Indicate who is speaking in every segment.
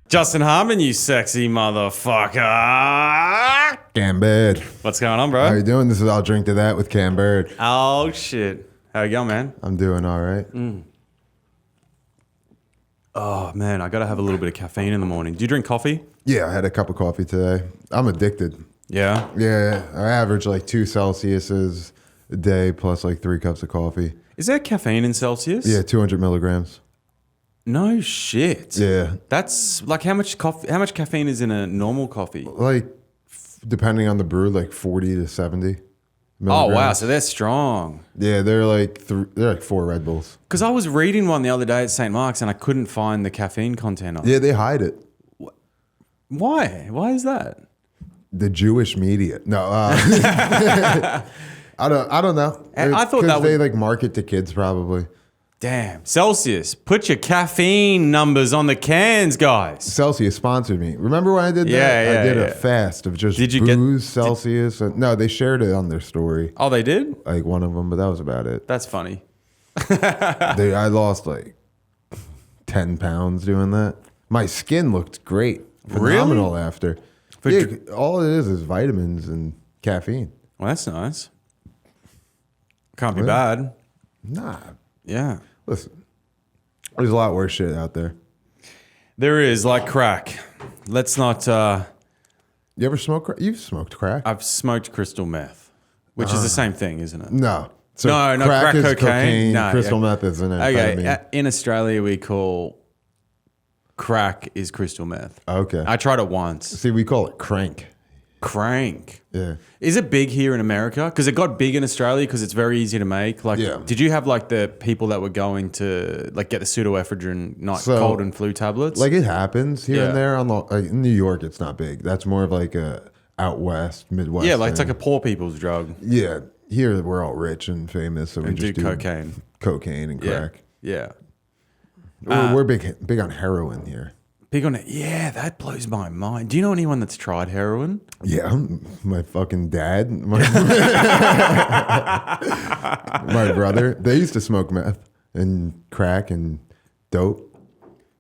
Speaker 1: Justin Hartmann, you sexy motherfucker.
Speaker 2: Cambird.
Speaker 1: What's going on, bro?
Speaker 2: How you doing? This is I'll Drink to That with Cambird.
Speaker 1: Oh, shit. How you going, man?
Speaker 2: I'm doing all right.
Speaker 1: Oh, man, I got to have a little bit of caffeine in the morning. Do you drink coffee?
Speaker 2: Yeah, I had a cup of coffee today. I'm addicted.
Speaker 1: Yeah?
Speaker 2: Yeah, I average like 2 Celsiuses a day plus like 3 cups of coffee.
Speaker 1: Is there caffeine in Celsius?
Speaker 2: Yeah, 200 milligrams.
Speaker 1: No shit.
Speaker 2: Yeah.
Speaker 1: That's like how much caffeine is in a normal coffee?
Speaker 2: Like, depending on the brew, like 40 to 70 milligrams.
Speaker 1: Oh, wow. So they're strong.
Speaker 2: Yeah, they're like 4 Red Bulls.
Speaker 1: Because I was reading one the other day at St. Mark's and I couldn't find the caffeine content on it.
Speaker 2: Yeah, they hide it.
Speaker 1: Why? Why is that?
Speaker 2: The Jewish media. No, I don't know.
Speaker 1: I thought that
Speaker 2: they like market to kids probably.
Speaker 1: Damn. Celsius, put your caffeine numbers on the cans, guys.
Speaker 2: Celsius sponsored me. Remember when I did that?
Speaker 1: Yeah,
Speaker 2: I did a fast of just booze, Celsius. No, they shared it on their story.
Speaker 1: Oh, they did?
Speaker 2: Like one of them, but that was about it.
Speaker 1: That's funny.
Speaker 2: I lost like 10 pounds doing that. My skin looked great. Phenomenal
Speaker 1: Really?
Speaker 2: after. Yeah, all it is vitamins and caffeine.
Speaker 1: Well, that's nice. Can't be bad.
Speaker 2: Nah.
Speaker 1: Yeah.
Speaker 2: Listen, there's a lot worse shit out there.
Speaker 1: There is, like crack. Let's not...
Speaker 2: You ever smoke crack? You've smoked crack?
Speaker 1: I've smoked crystal meth, which is the same thing, isn't it?
Speaker 2: No. So
Speaker 1: No, crack
Speaker 2: is
Speaker 1: cocaine. No,
Speaker 2: crystal meth is an amphetamine.
Speaker 1: Okay, in Australia we call crack is crystal meth.
Speaker 2: Okay.
Speaker 1: I tried it once.
Speaker 2: See, we call it crank.
Speaker 1: Crank.
Speaker 2: Yeah.
Speaker 1: Is it big here in America? Because it got big in Australia because it's very easy to make. Like,
Speaker 2: Yeah.
Speaker 1: Did you have like the people that were going to like get the pseudoephedrine cold and flu tablets?
Speaker 2: Like it happens here
Speaker 1: Yeah.
Speaker 2: and there. In New York, it's not big. That's more of like a out west, Midwest.
Speaker 1: yeah, like it's
Speaker 2: thing.
Speaker 1: like a poor people's drug.
Speaker 2: Yeah. Here we're all rich and famous, so we
Speaker 1: And
Speaker 2: just
Speaker 1: do
Speaker 2: do
Speaker 1: cocaine.
Speaker 2: and
Speaker 1: Yeah.
Speaker 2: crack.
Speaker 1: Yeah.
Speaker 2: We're big on heroin here.
Speaker 1: Big on it. Yeah, that blows my mind. Do you know anyone that's tried heroin?
Speaker 2: Yeah, my fucking dad, my brother. They used to smoke meth and crack and dope.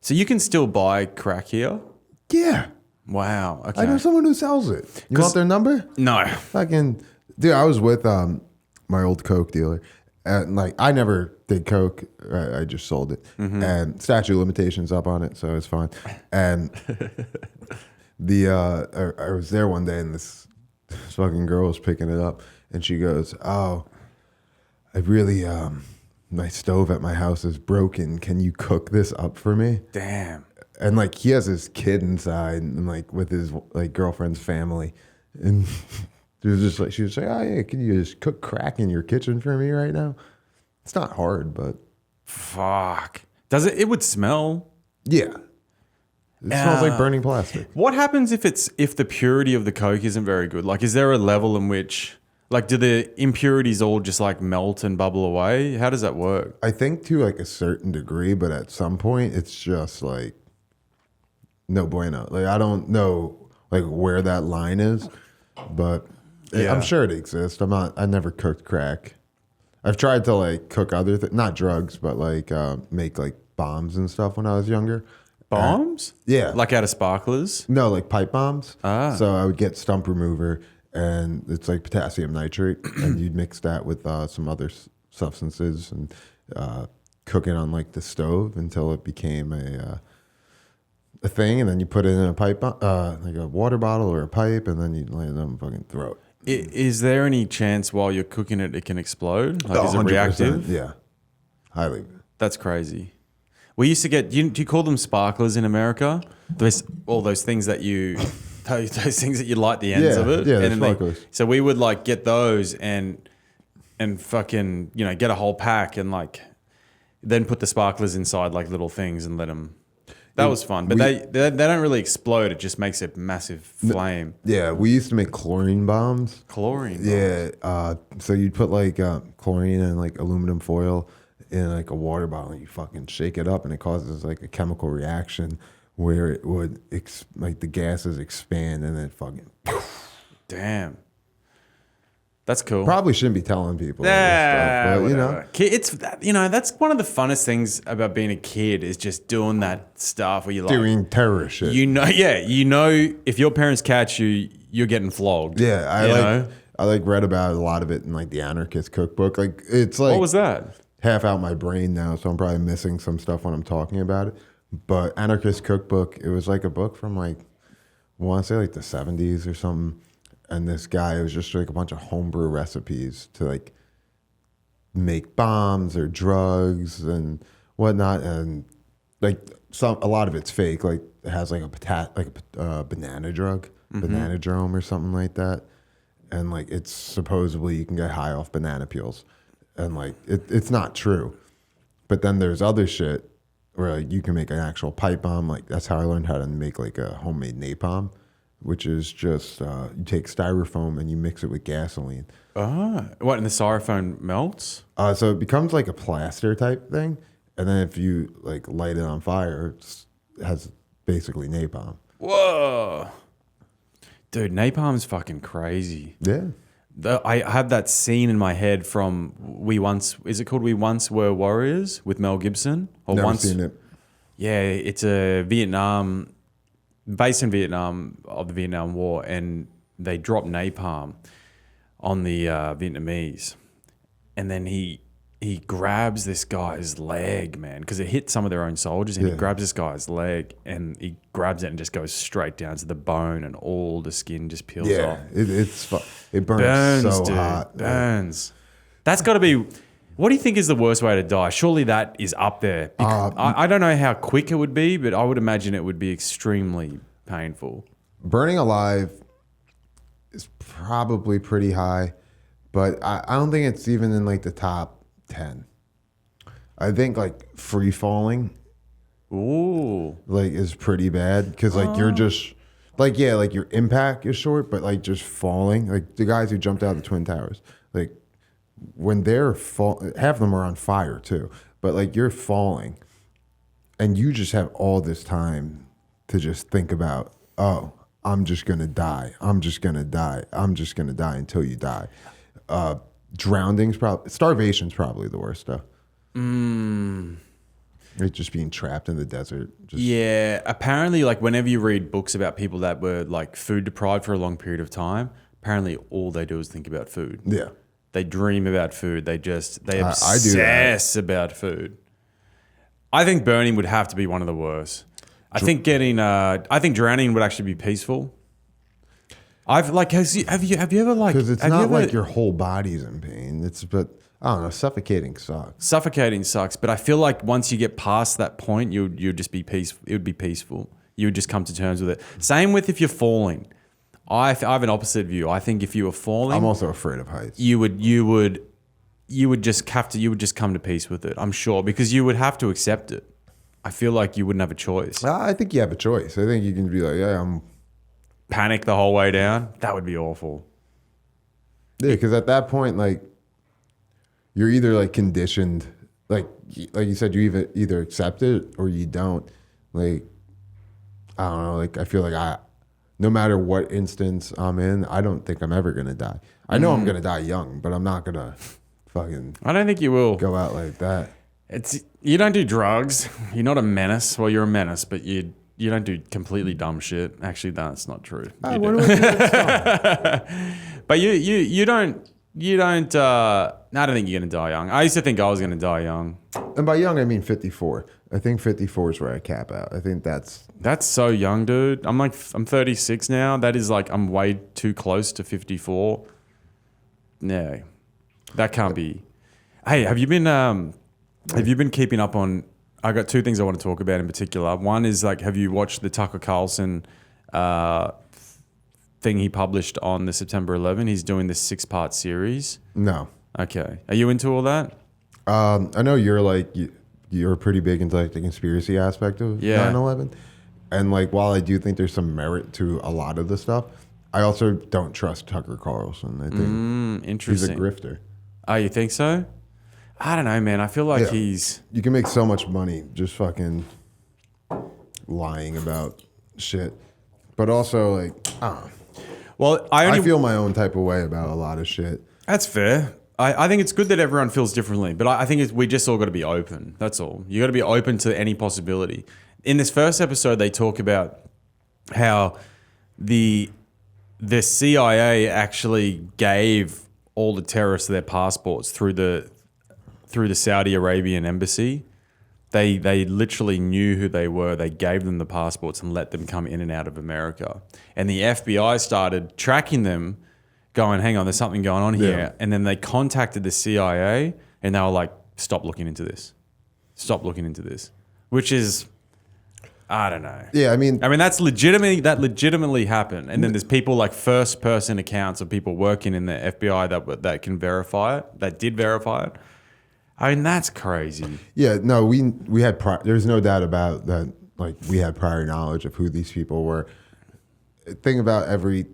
Speaker 1: So you can still buy crack here?
Speaker 2: Yeah,
Speaker 1: Wow. Okay.
Speaker 2: I know someone who sells it. You want their number?
Speaker 1: No.
Speaker 2: Fucking dude, I was with my old Coke dealer, and like I never did Coke. I just sold it, and statute of limitations up on it, so it's fine. And I was there one day, and this fucking girl was picking it up, and she goes, "Oh, I really my stove at my house is broken. Can you cook this up for me?"
Speaker 1: Damn.
Speaker 2: And like he has his kid inside, and like with his like girlfriend's family, and she was like, "Oh yeah, can you just cook crack in your kitchen for me right now?" It's not hard, but
Speaker 1: Fuck. Does it? It would smell.
Speaker 2: yeah, it smells like burning plastic.
Speaker 1: What happens if the purity of the Coke isn't very good? Like, is there a level in which, like, do the impurities all just like melt and bubble away? How does that work?
Speaker 2: I think to like a certain degree, but at some point, it's just like no bueno. Like I don't know like where that line is, but
Speaker 1: Yeah.
Speaker 2: I'm sure it exists. I never cooked crack. I've tried to like cook other things, not drugs, but like make like bombs and stuff when I was younger.
Speaker 1: Bombs?
Speaker 2: Yeah.
Speaker 1: Like out of sparklers?
Speaker 2: No, like pipe bombs.
Speaker 1: Ah.
Speaker 2: So I would get stump remover, and it's like potassium nitrate, and you'd mix that with some other substances and cook it on like the stove until it became a thing, and then you put it in a pipe, like a water bottle or a pipe, and then you lay it on the fucking throat.
Speaker 1: Is there any chance while you're cooking it can explode? Like, is it
Speaker 2: 100%,
Speaker 1: reactive?
Speaker 2: Yeah, highly.
Speaker 1: That's crazy. We used to get. Do you call them sparklers in America? All those things that you, those things that you light the ends of it.
Speaker 2: Yeah,
Speaker 1: and then
Speaker 2: sparklers.
Speaker 1: So we would like get those and fucking get a whole pack and like then put the sparklers inside like little things and let them. That was fun, but they don't really explode. It just makes a massive flame.
Speaker 2: Yeah, we used to make chlorine bombs.
Speaker 1: Chlorine.
Speaker 2: Yeah, so you'd put like chlorine and like aluminum foil in like a water bottle, and you fucking shake it up, and it causes like a chemical reaction where it would like the gases expand and then fucking.
Speaker 1: Damn. That's cool.
Speaker 2: Probably shouldn't be telling people all this stuff, but, you know.
Speaker 1: It's, that's one of the funnest things about being a kid is just doing that stuff where you're like.
Speaker 2: Doing terror shit.
Speaker 1: If your parents catch you, you're getting flogged.
Speaker 2: Yeah, I read about a lot of it in like the Anarchist Cookbook. Like it's like
Speaker 1: what was that?
Speaker 2: Half out my brain now, so I'm probably missing some stuff when I'm talking about it. But Anarchist Cookbook, it was like a book from like I want to say like the 70s or something. And this guy, it was just like a bunch of homebrew recipes to like make bombs or drugs and whatnot, and like a lot of it's fake. Like it has like a banana drug, bananadrome or something like that, and like it's supposedly you can get high off banana peels, and like it's not true. But then there's other shit where like you can make an actual pipe bomb. Like that's how I learned how to make like a homemade napalm, which is just you take styrofoam and you mix it with gasoline.
Speaker 1: What, and the styrofoam melts?
Speaker 2: So it becomes like a plaster type thing, and then if you like light it on fire, it has basically napalm.
Speaker 1: Whoa, dude, napalm's fucking crazy.
Speaker 2: Yeah,
Speaker 1: I have that scene in my head from is it called We Once Were Warriors with Mel Gibson?
Speaker 2: Never seen it.
Speaker 1: Yeah, it's based in Vietnam, of the Vietnam War, and they dropped napalm on the Vietnamese, and then he grabs this guy's leg, man, because it hit some of their own soldiers, and he grabs this guy's leg, and he grabs it and just goes straight down to the bone, and all the skin just peels off.
Speaker 2: It burns so
Speaker 1: dude,
Speaker 2: hot.
Speaker 1: Burns. That's got to be. What do you think is the worst way to die? Surely that is up there. I don't know how quick it would be, but I would imagine it would be extremely painful.
Speaker 2: Burning alive is probably pretty high, but I don't think it's even in like the top 10. I think like free falling is pretty bad because like you're just like like your impact is short, but like just falling, like the guys who jumped out of the Twin Towers, like when they're half of them are on fire too, but like you're falling and you just have all this time to just think about, oh, I'm just going to die. I'm just going to die. I'm just going to die until you die. Starvation's probably the worst stuff. It's just being trapped in the desert.
Speaker 1: Yeah, apparently like whenever you read books about people that were like food deprived for a long period of time, apparently all they do is think about food.
Speaker 2: Yeah.
Speaker 1: They dream about food. They obsess about food. I think burning would have to be one of the worst. I think drowning would actually be peaceful. Have you ever like?
Speaker 2: Because it's not like your whole body's in pain. I don't know. Suffocating sucks.
Speaker 1: Suffocating sucks, but I feel like once you get past that point, you'd just be peaceful. It would be peaceful. You would just come to terms with it. Same with if you're falling. I have an opposite view. I think if you were falling,
Speaker 2: I'm also afraid of heights.
Speaker 1: You would just come to peace with it. I'm sure, because you would have to accept it. I feel like you wouldn't have a choice.
Speaker 2: I think you have a choice. I think you can be like, I'm
Speaker 1: panic the whole way down. That would be awful.
Speaker 2: Yeah, because at that point, like, you're either like conditioned, like you said, you either accept it or you don't. Like, I don't know. Like, I feel like no matter what instance I'm in, I don't think I'm ever gonna die. I know I'm gonna die young, but I'm not gonna fucking.
Speaker 1: I don't think you will
Speaker 2: go out like that.
Speaker 1: You don't do drugs. You're not a menace. Well, you're a menace, but you don't do completely dumb shit. Actually, that's not true.
Speaker 2: What do I do?
Speaker 1: But you don't. I don't think you're gonna die young. I used to think I was gonna die young.
Speaker 2: And by young, I mean 54. I think 54 is where I cap out. I think that's
Speaker 1: so young, dude. I'm 36 now. That is like I'm way too close to 54. No, that can't be. Hey, have you been keeping up on? I got two things I want to talk about in particular. One is like, have you watched the Tucker Carlson thing he published on the September 11? He's doing this 6-part series.
Speaker 2: No.
Speaker 1: Okay. Are you into all that?
Speaker 2: I know you're pretty big into like the conspiracy aspect of 9/11, and like while I do think there's some merit to a lot of the stuff, I also don't trust Tucker Carlson. I think
Speaker 1: interesting.
Speaker 2: He's a grifter.
Speaker 1: Oh, you think so? I don't know, man. I feel like you
Speaker 2: can make so much money just fucking lying about shit, but also like I don't know.
Speaker 1: Well,
Speaker 2: I feel my own type of way about a lot of shit.
Speaker 1: That's fair. I think it's good that everyone feels differently, but I think we just all got to be open. That's all. You got to be open to any possibility. In this first episode, they talk about how the CIA actually gave all the terrorists their passports through the Saudi Arabian embassy. They literally knew who they were. They gave them the passports and let them come in and out of America. And the FBI started tracking them, going, hang on, there's something going on here.
Speaker 2: Yeah.
Speaker 1: And then they contacted the CIA and they were like, stop looking into this. Stop looking into this. Which is, I don't know.
Speaker 2: Yeah, I mean,
Speaker 1: that legitimately happened. And then there's people like first person accounts of people working in the FBI that can verify it, that did verify it. I mean, that's crazy.
Speaker 2: yeah, no, we had there's no doubt about that. Like, we had prior knowledge of who these people were. Think about every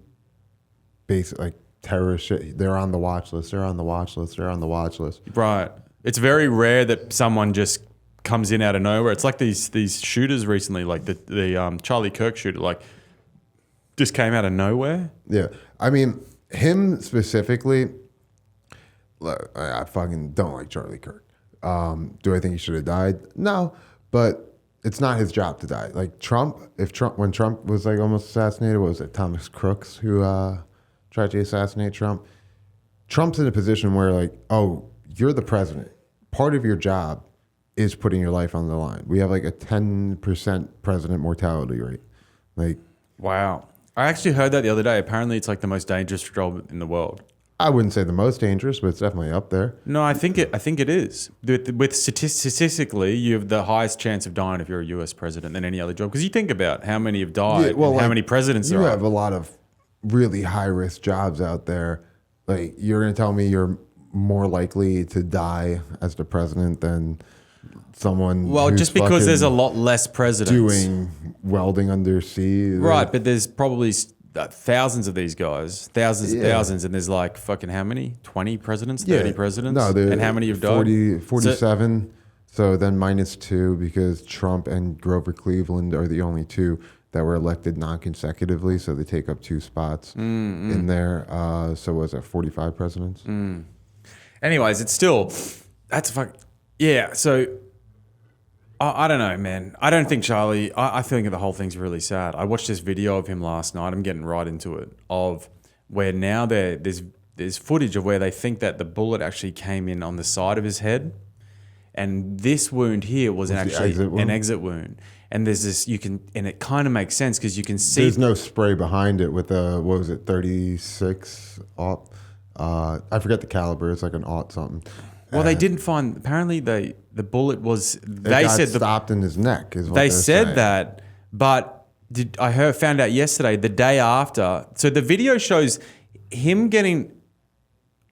Speaker 2: basic like terrorist shit. They're on the watch list. They're on the watch list. They're on the watch list.
Speaker 1: Right. It's very rare that someone just comes in out of nowhere. It's like these shooters recently, like the Charlie Kirk shooter, like just came out of nowhere.
Speaker 2: Yeah, I mean, him specifically. I fucking don't like Charlie Kirk. Do I think he should have died? No, but it's not his job to die. Like when Trump was like almost assassinated, what was it, Thomas Crooks who tried to assassinate Trump? Trump's in a position where like, oh, you're the president. Part of your job is putting your life on the line. We have like a 10% president mortality rate. Like,
Speaker 1: wow. I actually heard that the other day. Apparently it's like the most dangerous job in the world.
Speaker 2: I wouldn't say the most dangerous, but it's definitely up there.
Speaker 1: No, I think it is. With statistically, you have the highest chance of dying if you're a US president than any other job. Because you think about how many have died, and how many presidents there are.
Speaker 2: You have a lot of really high risk jobs out there. Like, you're going to tell me you're more likely to die as the president than someone who's
Speaker 1: just because there's a lot less presidents
Speaker 2: doing welding undersea.
Speaker 1: Right, but there's probably thousands of these guys, thousands, and there's like fucking how many? 20 presidents, 30 presidents?
Speaker 2: No,
Speaker 1: and how many have died?
Speaker 2: 47. So then -2 because Trump and Grover Cleveland are the only two that were elected non-consecutively, so they take up 2 spots in there. So was that 45 presidents?
Speaker 1: Anyways, it's still, that's yeah, so I don't know, man. I don't think Charlie, I think the whole thing's really sad. I watched this video of him last night. I'm getting right into it, of where now there's footage of where they think that the bullet actually came in on the side of his head. And this wound here was actually an exit wound. And there's this, and it kind of makes sense because you can see.
Speaker 2: There's no spray behind it with a, what was it, 36 aught? I forget the caliber. It's like an aught something.
Speaker 1: Well, they didn't find. Apparently, the bullet was.
Speaker 2: They said stopped in his neck. Is what
Speaker 1: they said
Speaker 2: saying.
Speaker 1: that, but found out yesterday, the day after. So the video shows him getting,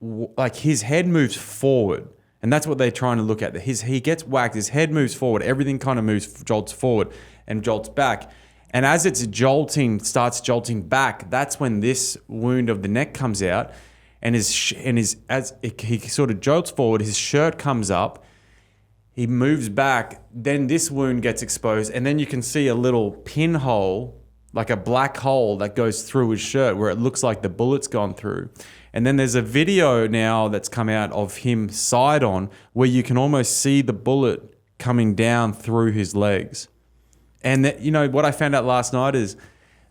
Speaker 1: like, his head moves forward, and that's what they're trying to look at. He gets whacked. His head moves forward. Everything kind of jolts forward and jolts back. And as it's starts jolting back, that's when this wound of the neck comes out. And he sort of jolts forward, his shirt comes up, he moves back, then this wound gets exposed, and then you can see a little pinhole, like a black hole that goes through his shirt where it looks like the bullet's gone through. And then there's a video now that's come out of him side on where you can almost see the bullet coming down through his legs. And what I found out last night is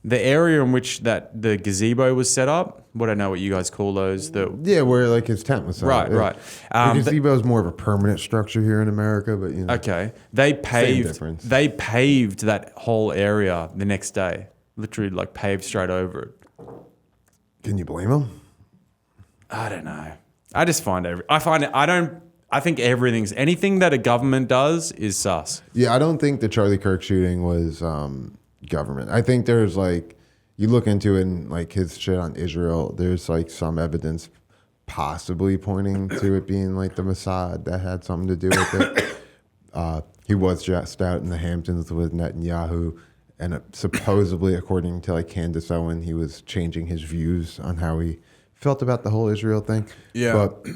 Speaker 1: the area in which the gazebo was set up. I don't know what you guys call those.
Speaker 2: Where like his tent was set up.
Speaker 1: Right.
Speaker 2: The gazebo is more of a permanent structure here in America, but
Speaker 1: Okay, they paved that whole area the next day. Literally, like, paved straight over it.
Speaker 2: Can you blame them?
Speaker 1: I don't know. I just find I think anything that a government does is sus.
Speaker 2: Yeah, I don't think the Charlie Kirk shooting was government. I think there's like, you look into it and like his shit on Israel, there's like some evidence possibly pointing to it being like the Mossad that had something to do with it. He was just out in the Hamptons with Netanyahu, and supposedly, according to like Candace Owen, he was changing his views on how he felt about the whole Israel thing. Yeah. But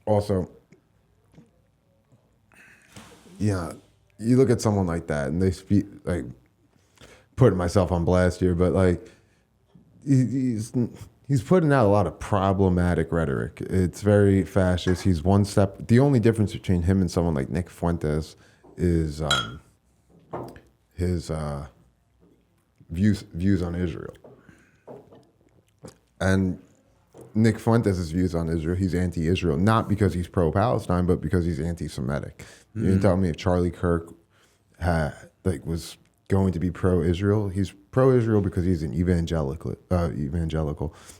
Speaker 2: also, yeah, you look at someone like that and they speak, like, putting myself on blast here, but like he's He's putting out a lot of problematic rhetoric. It's very fascist. He's one step. The only difference between him and someone like Nick Fuentes is his views on Israel. And Nick Fuentes' views on Israel, he's anti-Israel, not because he's pro-Palestine, but because he's anti-Semitic. You didn't tell me if Charlie Kirk was going to be pro-Israel. He's pro-Israel because he's an evangelical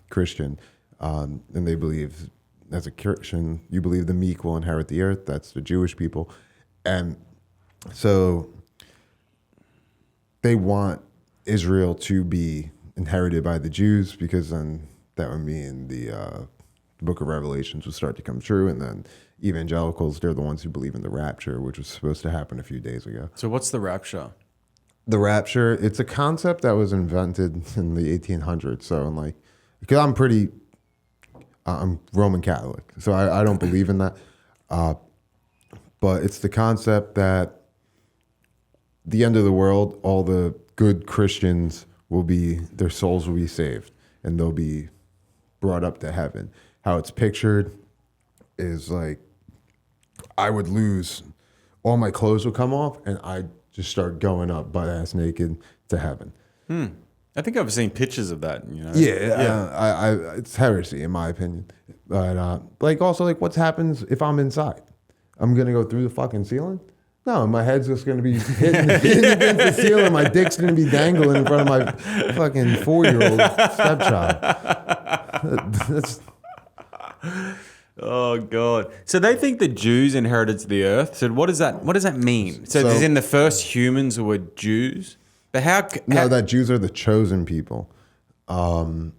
Speaker 2: Christian, and they believe, as a Christian, you believe the meek will inherit the earth. That's the Jewish people, and so they want Israel to be inherited by the Jews, because then that would mean the Book of Revelations would start to come true, and then evangelicals, they're the ones who believe in the rapture, which was supposed to happen a few days ago.
Speaker 1: So what's the rapture?
Speaker 2: The rapture, it's a concept that was invented in the 1800s. So because I'm Roman Catholic, so I don't believe in that. But it's the concept that the end of the world, all the good Christians their souls will be saved, and they'll be brought up to heaven. How it's pictured is like, I would lose, all my clothes would come off, and I'd just start going up butt ass naked to heaven.
Speaker 1: I think I've seen pictures of that.
Speaker 2: Yeah. It's heresy in my opinion. But also what happens if I'm inside? I'm gonna go through the fucking ceiling? No, my head's just gonna be hitting against the ceiling. My dick's gonna be dangling in front of my fucking 4-year-old stepchild. That's.
Speaker 1: Oh God! So they think the Jews inherited the earth. So what does that mean? So then the first humans were Jews, but how?
Speaker 2: No, that Jews are the chosen people.
Speaker 1: So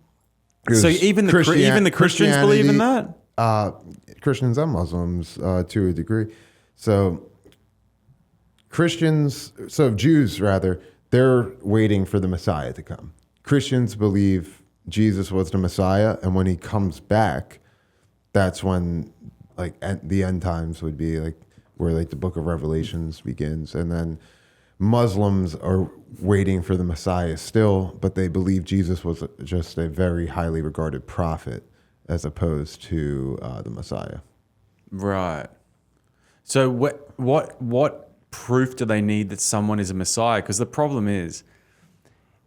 Speaker 1: even the Christians believe in that.
Speaker 2: Christians and Muslims to a degree. So Jews rather, they're waiting for the Messiah to come. Christians believe Jesus was the Messiah, and when he comes back, that's when the end times would be where the Book of Revelations begins. And then Muslims are waiting for the Messiah still, but they believe Jesus was just a very highly regarded prophet as opposed to the Messiah.
Speaker 1: Right. So what proof do they need that someone is a Messiah? Because the problem is,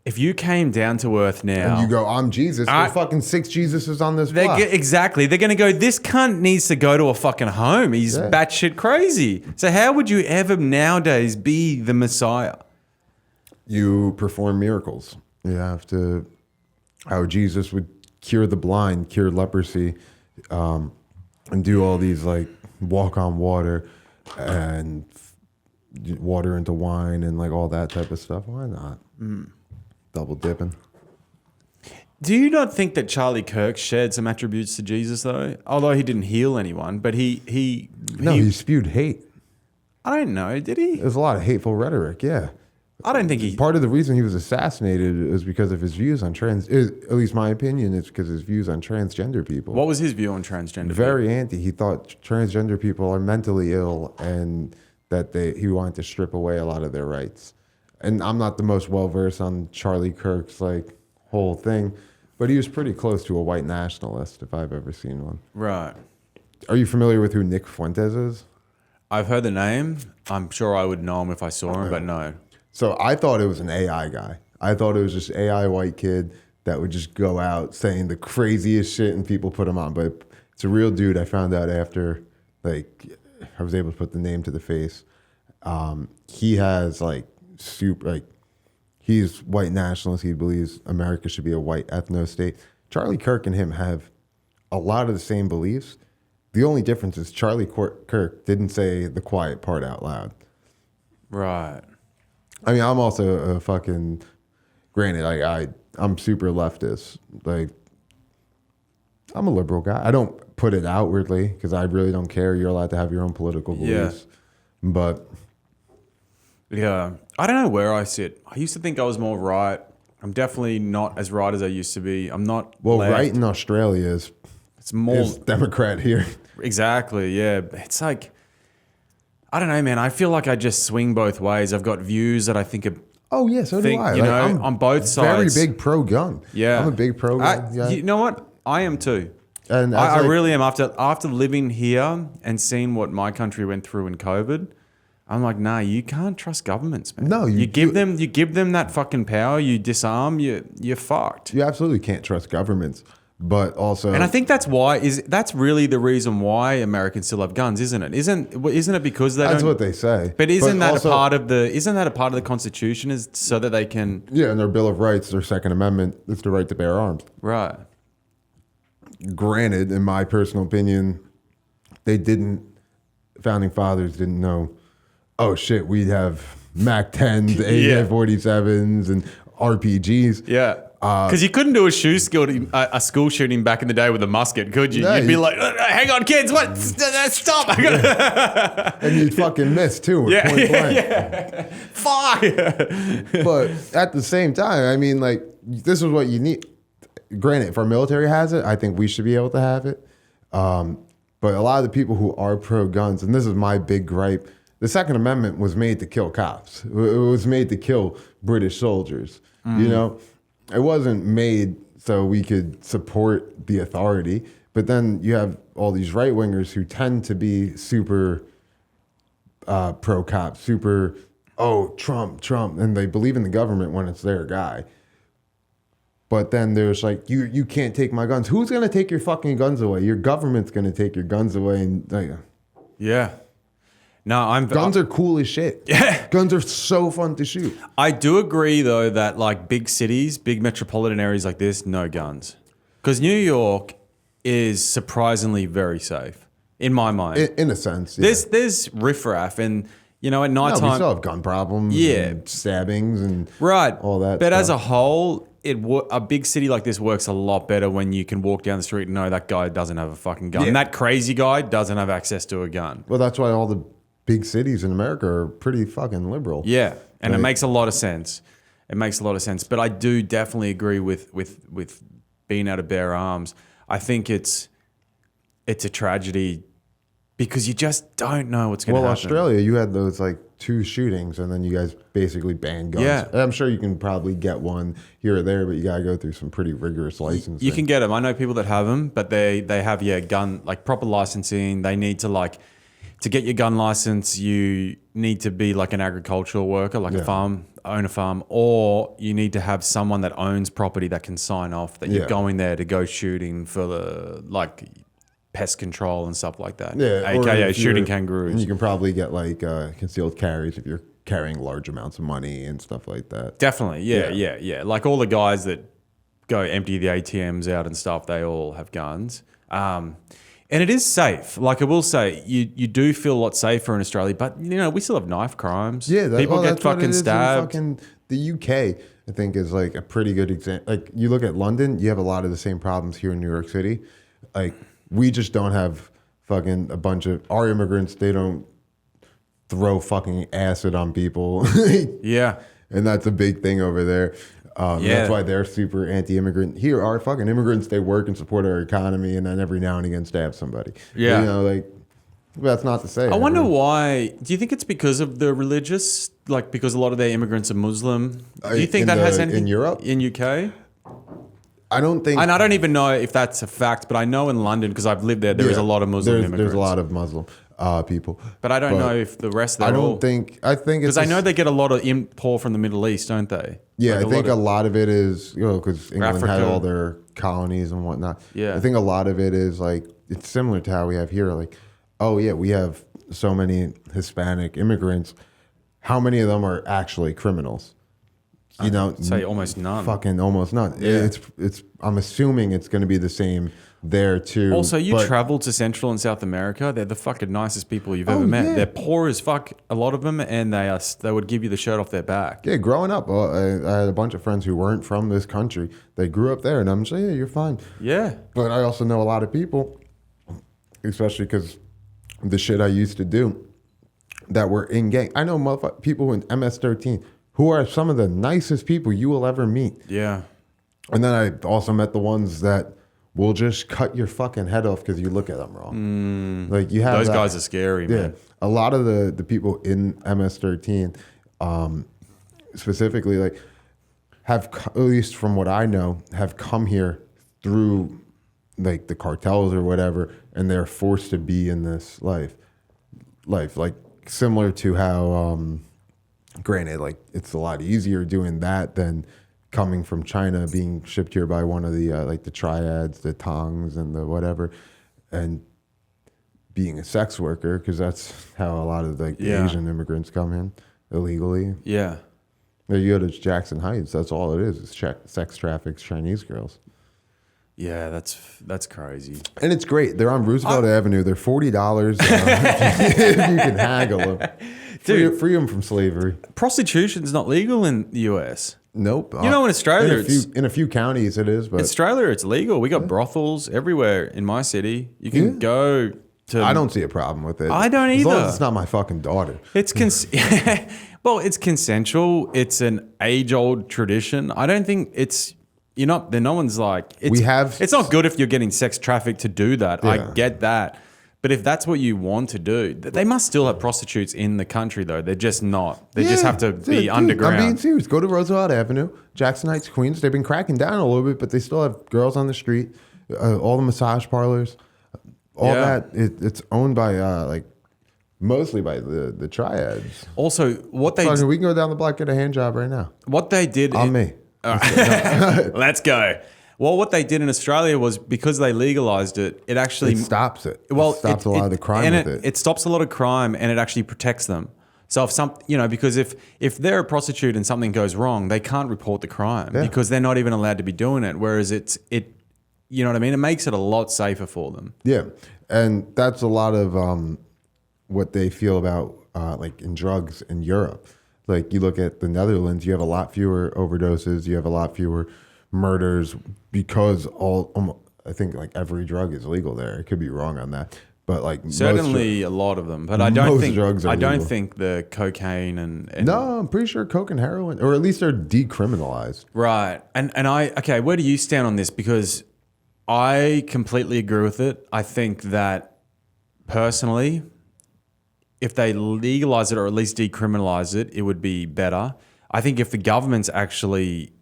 Speaker 1: if you came down to earth now...
Speaker 2: And you go, I'm Jesus. There's fucking 6 Jesuses on this block.
Speaker 1: Exactly. They're going to go, this cunt needs to go to a fucking home. He's batshit crazy. So how would you ever nowadays be the Messiah?
Speaker 2: You perform miracles. You have to... How Jesus would cure the blind, cure leprosy, and do all these walk on water and water into wine and all that type of stuff. Why not? Double dipping.
Speaker 1: Do you not think that Charlie Kirk shared some attributes to Jesus though? Although he didn't heal anyone, but he
Speaker 2: spewed hate.
Speaker 1: I don't know, did he?
Speaker 2: There's a lot of hateful rhetoric, yeah.
Speaker 1: I don't think he...
Speaker 2: Part of the reason he was assassinated is because of his views on at least my opinion, it's because of his views on transgender people.
Speaker 1: What was his view on transgender
Speaker 2: Very
Speaker 1: people?
Speaker 2: anti. He thought transgender people are mentally ill and that he wanted to strip away a lot of their rights. And I'm not the most well-versed on Charlie Kirk's whole thing, but he was pretty close to a white nationalist if I've ever seen one.
Speaker 1: Right.
Speaker 2: Are you familiar with who Nick Fuentes is?
Speaker 1: I've heard the name. I'm sure I would know him if I saw him, but no.
Speaker 2: So I thought it was an AI guy. I thought it was just AI white kid that would just go out saying the craziest shit and people put him on. But it's a real dude. I found out after I was able to put the name to the face. He has he's white nationalist. He believes America should be a white ethno state. Charlie Kirk and him have a lot of the same beliefs. The only difference is Charlie Kirk didn't say the quiet part out loud.
Speaker 1: Right.
Speaker 2: I mean, I'm also a fucking, granted, I'm super leftist. I'm a liberal guy. I don't put it outwardly because I really don't care. You're allowed to have your own political beliefs. Yeah. But
Speaker 1: yeah, I don't know where I sit. I used to think I was more right. I'm definitely not as right as I used to be. I'm not left.
Speaker 2: Right in Australia is Democrat here.
Speaker 1: Exactly, yeah. It's I don't know, man. I feel like I just swing both ways. I've got views that I think
Speaker 2: Oh yeah, so do
Speaker 1: think,
Speaker 2: I.
Speaker 1: you
Speaker 2: Like,
Speaker 1: know,
Speaker 2: I'm
Speaker 1: on both sides.
Speaker 2: very big pro gun.
Speaker 1: Yeah.
Speaker 2: I'm a big pro gun. Yeah.
Speaker 1: You know what? I am too.
Speaker 2: And
Speaker 1: I
Speaker 2: like,
Speaker 1: really am. After living here and seeing what my country went through in COVID, I'm like, nah, you can't trust governments, man.
Speaker 2: No,
Speaker 1: you give them that fucking power. You disarm. You're fucked.
Speaker 2: you absolutely can't trust governments, but also,
Speaker 1: And I think that's really the reason why Americans still have guns, isn't it? Isn't it because they
Speaker 2: that's
Speaker 1: don't?
Speaker 2: what they say.
Speaker 1: But isn't that
Speaker 2: also,
Speaker 1: a part of the Constitution is so that they can
Speaker 2: Yeah, and their Bill of Rights, their Second Amendment, is the right to bear arms.
Speaker 1: right?
Speaker 2: Granted, in my personal opinion, founding fathers didn't know, oh shit, we'd have MAC 10s, AK-47s, and RPGs.
Speaker 1: Yeah. Because you couldn't do a school shooting back in the day with a musket, could you?
Speaker 2: No,
Speaker 1: You'd be like, hang on, kids, what? Stop. I gotta...
Speaker 2: And you'd fucking miss too with point blank.
Speaker 1: Yeah. Fire.
Speaker 2: But at the same time, I mean, like, this is what you need. Granted, if our military has it, I think we should be able to have it. But a lot of the people who are pro-guns, and this is my big gripe, the Second Amendment was made to kill cops. It was made to kill British soldiers. You know, it wasn't made so we could support the authority. But then you have all these right-wingers who tend to be super pro-cop, super, oh, Trump, and they believe in the government when it's their guy. But then there's like, you can't take my guns. Who's going to take your fucking guns away? Your government's going to take your guns away. And like,
Speaker 1: Yeah. No,
Speaker 2: guns are cool as shit.
Speaker 1: Yeah.
Speaker 2: Guns are so fun to shoot.
Speaker 1: I do agree, though, that like big cities, big metropolitan areas like this, no guns. Because New York is surprisingly very safe, in my mind.
Speaker 2: In a sense. Yeah.
Speaker 1: There's riffraff and, you know, at
Speaker 2: No, we
Speaker 1: nighttime.
Speaker 2: still have gun problems.
Speaker 1: Yeah.
Speaker 2: And stabbings and
Speaker 1: Right.
Speaker 2: all that
Speaker 1: But
Speaker 2: stuff.
Speaker 1: as a whole, a big city like this works a lot better when you can walk down the street and know that guy doesn't have a fucking gun.
Speaker 2: Yeah.
Speaker 1: That crazy guy doesn't have access to a gun.
Speaker 2: Well, that's why all the big cities in America are pretty fucking liberal.
Speaker 1: Yeah. And it
Speaker 2: Like-
Speaker 1: makes a lot of sense. It makes a lot of sense. But I do definitely agree with being able to bear arms. I think it's a tragedy because you just don't know what's going to
Speaker 2: Well,
Speaker 1: happen.
Speaker 2: Australia, you had those like 2 shootings, and then you guys basically banned guns.
Speaker 1: Yeah.
Speaker 2: I'm sure you can probably get one here or there, but you gotta go through some pretty rigorous licensing.
Speaker 1: You can get them. I know people that have them, but they have gun like proper licensing. They need to get your gun license. You need to be like an agricultural worker, like own a farm, or you need to have someone that owns property that can sign off that you're
Speaker 2: Yeah.
Speaker 1: going there to go shooting for the like pest control and stuff like that.
Speaker 2: Yeah, or
Speaker 1: AKA
Speaker 2: if
Speaker 1: shooting
Speaker 2: you're-
Speaker 1: kangaroos.
Speaker 2: You can probably get like concealed carries if you're carrying large amounts of money and stuff like that.
Speaker 1: Definitely. Yeah. Like all the guys that go empty the ATMs out and stuff, they all have guns. And it is safe. Like I will say, you do feel a lot safer in Australia, but you know, we still have knife crimes.
Speaker 2: Yeah,
Speaker 1: people get
Speaker 2: that's what it
Speaker 1: fucking
Speaker 2: is in
Speaker 1: stabbed.
Speaker 2: fucking the UK, I think, is like a pretty good example. Like you look at London, you have a lot of the same problems here in New York City. Like we just don't have fucking a bunch of our immigrants. They don't throw fucking acid on people.
Speaker 1: Yeah.
Speaker 2: And that's a big thing over there.
Speaker 1: Yeah.
Speaker 2: That's why they're super anti-immigrant. Here, our fucking immigrants, they work and support our economy, and then every now and again stab somebody.
Speaker 1: Yeah.
Speaker 2: You know, like, that's not to say.
Speaker 1: I wonder why. Do you think it's because of the religious? Like because a lot of their immigrants are Muslim? Do you think
Speaker 2: In
Speaker 1: that has
Speaker 2: the-
Speaker 1: anything
Speaker 2: in Europe?
Speaker 1: in UK?
Speaker 2: I don't think.
Speaker 1: And I don't even know if that's a fact, but I know in London because I've lived there. There is a lot of Muslim immigrants.
Speaker 2: There's a lot of Muslim people.
Speaker 1: but I don't know if the rest.
Speaker 2: I don't think. I think it's
Speaker 1: because I know they get a lot of import from the Middle East, don't they?
Speaker 2: Yeah,
Speaker 1: Like
Speaker 2: I think
Speaker 1: lot
Speaker 2: a lot of it is, you know, because England had
Speaker 1: Africa.
Speaker 2: all their colonies and whatnot.
Speaker 1: Yeah.
Speaker 2: I think a lot of it is like, it's similar to how we have here. Like, oh, yeah, we have so many Hispanic immigrants. How many of them are actually criminals? You know,
Speaker 1: say almost none.
Speaker 2: Fucking almost none.
Speaker 1: Yeah.
Speaker 2: It's. I'm assuming it's going to be the same there too.
Speaker 1: Also, you
Speaker 2: but-
Speaker 1: travel to Central and South America, they're the fucking nicest people you've ever
Speaker 2: Oh,
Speaker 1: met.
Speaker 2: yeah.
Speaker 1: They're poor as fuck, a lot of them, and they would give you the shirt off their back.
Speaker 2: Yeah, growing up, I had a bunch of friends who weren't from this country. They grew up there, and I'm just like, yeah, you're fine.
Speaker 1: Yeah.
Speaker 2: But I also know a lot of people, especially because the shit I used to do, that were in gang. I know people in MS-13 who are some of the nicest people you will ever meet.
Speaker 1: Yeah.
Speaker 2: And then I also met the ones that will just cut your fucking head off because you look at them wrong. Like you have
Speaker 1: Those
Speaker 2: that-
Speaker 1: guys are scary,
Speaker 2: Yeah,
Speaker 1: man.
Speaker 2: a lot of the people in MS-13, specifically, like at least from what I know, have come here through like the cartels or whatever, and they're forced to be in this life, like similar to how, granted, like it's a lot easier doing that than coming from China, being shipped here by one of the like the triads, the Tongs, and the whatever, and being a sex worker, because that's how a lot of like the Asian immigrants come in illegally.
Speaker 1: Yeah.
Speaker 2: You go to Jackson Heights, that's all it is. It's sex traffics, Chinese girls.
Speaker 1: Yeah, that's crazy.
Speaker 2: And it's great. They're on Roosevelt Avenue. They're $40 if you can haggle them.
Speaker 1: Dude,
Speaker 2: free them from slavery.
Speaker 1: Prostitution's not legal in the US.
Speaker 2: Nope.
Speaker 1: You know, in Australia,
Speaker 2: in a few counties it is, but
Speaker 1: Australia, it's legal. We got brothels everywhere in my city. You can go to.
Speaker 2: I don't see a problem with it.
Speaker 1: I don't
Speaker 2: as
Speaker 1: either.
Speaker 2: long as it's not my fucking daughter.
Speaker 1: It's well, it's consensual. It's an age-old tradition. I don't think it's. No one's like. It's not good if you're getting sex trafficked to do that. Yeah. I get that. But if that's what you want to do, they must still have prostitutes in the country, though. They're just not. They just have to be underground.
Speaker 2: I'm being serious. Go to Roosevelt Avenue, Jackson Heights, Queens. They've been cracking down a little bit, but they still have girls on the street, all the massage parlors, all that. It's owned by, mostly by the triads.
Speaker 1: Also, what they...
Speaker 2: we can go down the block, get a hand job right now.
Speaker 1: What they did...
Speaker 2: On me.
Speaker 1: Let's go. Well, what they did in Australia was because they legalized it, it actually...
Speaker 2: It stops it.
Speaker 1: Well,
Speaker 2: it stops a lot of the crime with it.
Speaker 1: It stops a lot of crime, and it actually protects them. So if because if they're a prostitute and something goes wrong, they can't report the crime because they're not even allowed to be doing it. Whereas you know what I mean? It makes it a lot safer for them.
Speaker 2: Yeah. And that's a lot of what they feel about like in drugs in Europe. Like you look at the Netherlands, you have a lot fewer overdoses, you have a lot fewer murders because I think like every drug is legal there. I could be wrong on that, but like
Speaker 1: certainly a lot of them. But I don't think the cocaine and
Speaker 2: no, I'm pretty sure coke and heroin, or at least they're decriminalized.
Speaker 1: Right. And where do you stand on this? Because I completely agree with it. I think that personally, if they legalize it or at least decriminalize it, it would be better. I think if the government's actually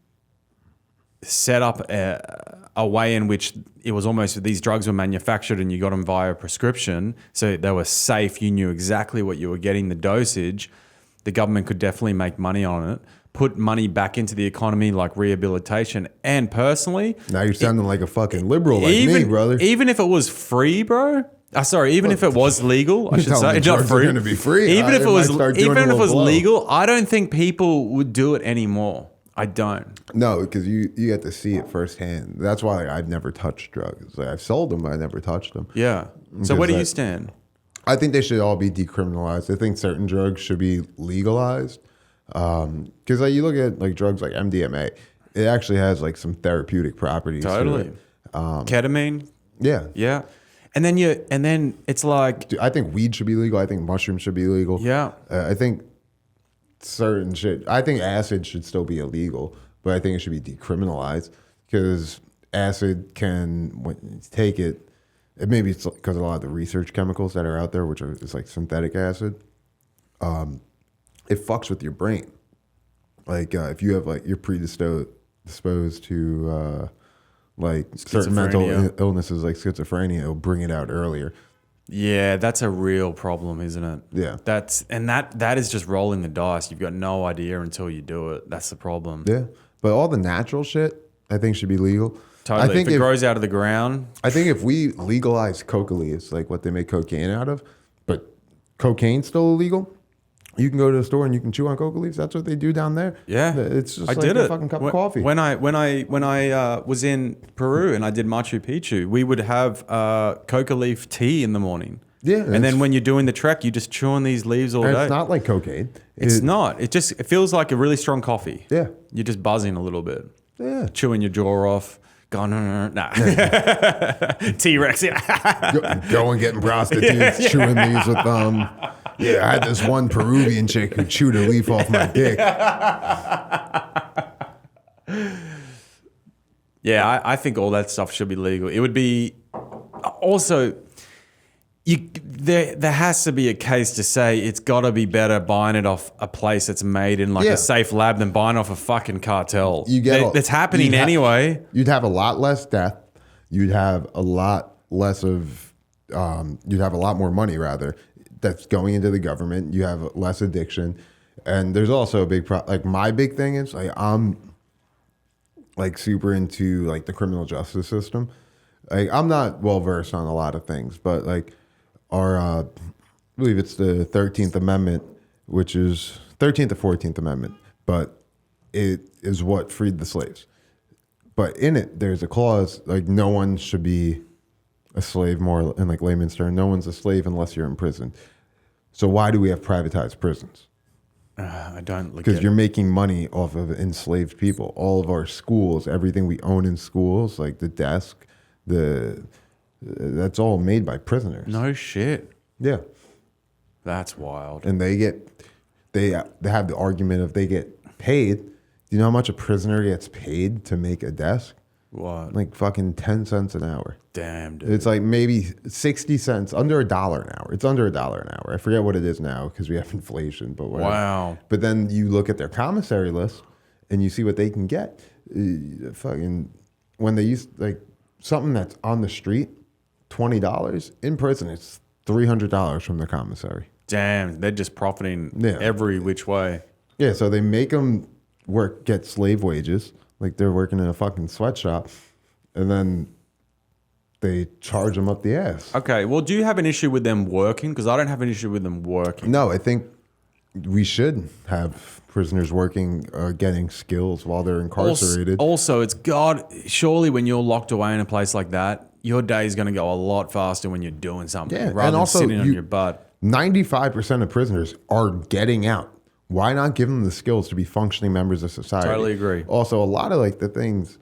Speaker 1: set up a way in which it was almost these drugs were manufactured and you got them via prescription, so they were safe, you knew exactly what you were getting, the dosage, the government could definitely make money on it, put money back into the economy like rehabilitation. And personally...
Speaker 2: Now you're sounding like a fucking liberal like me, brother.
Speaker 1: Even if it was free, bro... even if it was legal, I should say, not free.
Speaker 2: Going to be free.
Speaker 1: Even if it was legal, I don't think people would do it anymore. I don't.
Speaker 2: No, because you get to see it firsthand. That's why I've never touched drugs. Like, I've sold them, but I never touched them.
Speaker 1: Yeah. So where do you stand?
Speaker 2: I think they should all be decriminalized. I think certain drugs should be legalized. Because like you look at like drugs like MDMA, it actually has like some therapeutic properties.
Speaker 1: Totally. Ketamine.
Speaker 2: Yeah.
Speaker 1: Yeah. And then it's like...
Speaker 2: Dude, I think weed should be legal. I think mushrooms should be legal.
Speaker 1: Yeah.
Speaker 2: I think certain shit... I think acid should still be illegal, but I think it should be decriminalized because acid can, when you take it, maybe it's because of a lot of the research chemicals that are out there, which is like synthetic acid, it fucks with your brain. Like if you have like, you're predisposed to... like certain mental illnesses like schizophrenia, it'll bring it out earlier.
Speaker 1: Yeah, that's a real problem, isn't it?
Speaker 2: Yeah.
Speaker 1: That is just rolling the dice. You've got no idea until you do it. That's the problem.
Speaker 2: Yeah. But all the natural shit, I think, should be legal.
Speaker 1: Totally. I think if it grows out of the ground.
Speaker 2: I think if we legalize coca leaves, like what they make cocaine out of, but cocaine's still illegal, you can go to the store and you can chew on coca leaves. That's what they do down there.
Speaker 1: Yeah,
Speaker 2: it's just a fucking cup of coffee.
Speaker 1: When I was in Peru and I did Machu Picchu, we would have coca leaf tea in the morning.
Speaker 2: Yeah,
Speaker 1: and then when you're doing the trek, you just chew on these leaves all day.
Speaker 2: It's not like cocaine.
Speaker 1: It's not. It feels like a really strong coffee.
Speaker 2: Yeah,
Speaker 1: you're just buzzing a little bit.
Speaker 2: Yeah,
Speaker 1: chewing your jaw off. Going, nah. T-Rex.
Speaker 2: Going getting prostitutes, chewing these with Yeah, I had this one Peruvian chick who chewed a leaf off my dick.
Speaker 1: Yeah, I think all that stuff should be legal. It would be also there has to be a case to say it's got to be better buying it off a place that's made in like a safe lab than buying off a fucking cartel. That's happening anyway.
Speaker 2: You'd have a lot less death. You'd have a lot less of. You'd have a lot more money rather that's going into the government. You have less addiction, and there's also a big like my big thing is like I'm like super into like the criminal justice system. Like I'm not well versed on a lot of things, but like our I believe it's the 13th Amendment, which is 13th or 14th Amendment, but it is what freed the slaves. But in it, there's a clause like no one should be a slave, more in like layman's term. No one's a slave unless you're in prison. So why do we have privatized prisons?
Speaker 1: I don't.
Speaker 2: Because you're making money off of enslaved people. All of our schools, everything we own in schools, like the desk, that's all made by prisoners.
Speaker 1: No shit.
Speaker 2: Yeah,
Speaker 1: that's wild.
Speaker 2: And they have the argument of they get paid. Do you know how much a prisoner gets paid to make a desk?
Speaker 1: What?
Speaker 2: Like fucking 10 cents an hour.
Speaker 1: Damn, dude.
Speaker 2: It's like maybe 60 cents, under $1 an hour. It's under $1 an hour. I forget what it is now because we have inflation, but whatever.
Speaker 1: Wow.
Speaker 2: But then you look at their commissary list and you see what they can get. Fucking when they use like something that's on the street, $20 in prison, it's $300 from the commissary.
Speaker 1: Damn, they're just profiting every which way.
Speaker 2: Yeah, so they make them get slave wages. Like they're working in a fucking sweatshop, and then they charge them up the ass.
Speaker 1: Okay, well, do you have an issue with them working? Because I don't have an issue with them working.
Speaker 2: No, I think we should have prisoners working, getting skills while they're incarcerated.
Speaker 1: Also, it's surely when you're locked away in a place like that, your day is going to go a lot faster when you're doing something rather than also sitting on your butt.
Speaker 2: 95% of prisoners are getting out. Why not give them the skills to be functioning members of society?
Speaker 1: Totally agree.
Speaker 2: Also, a lot of like the things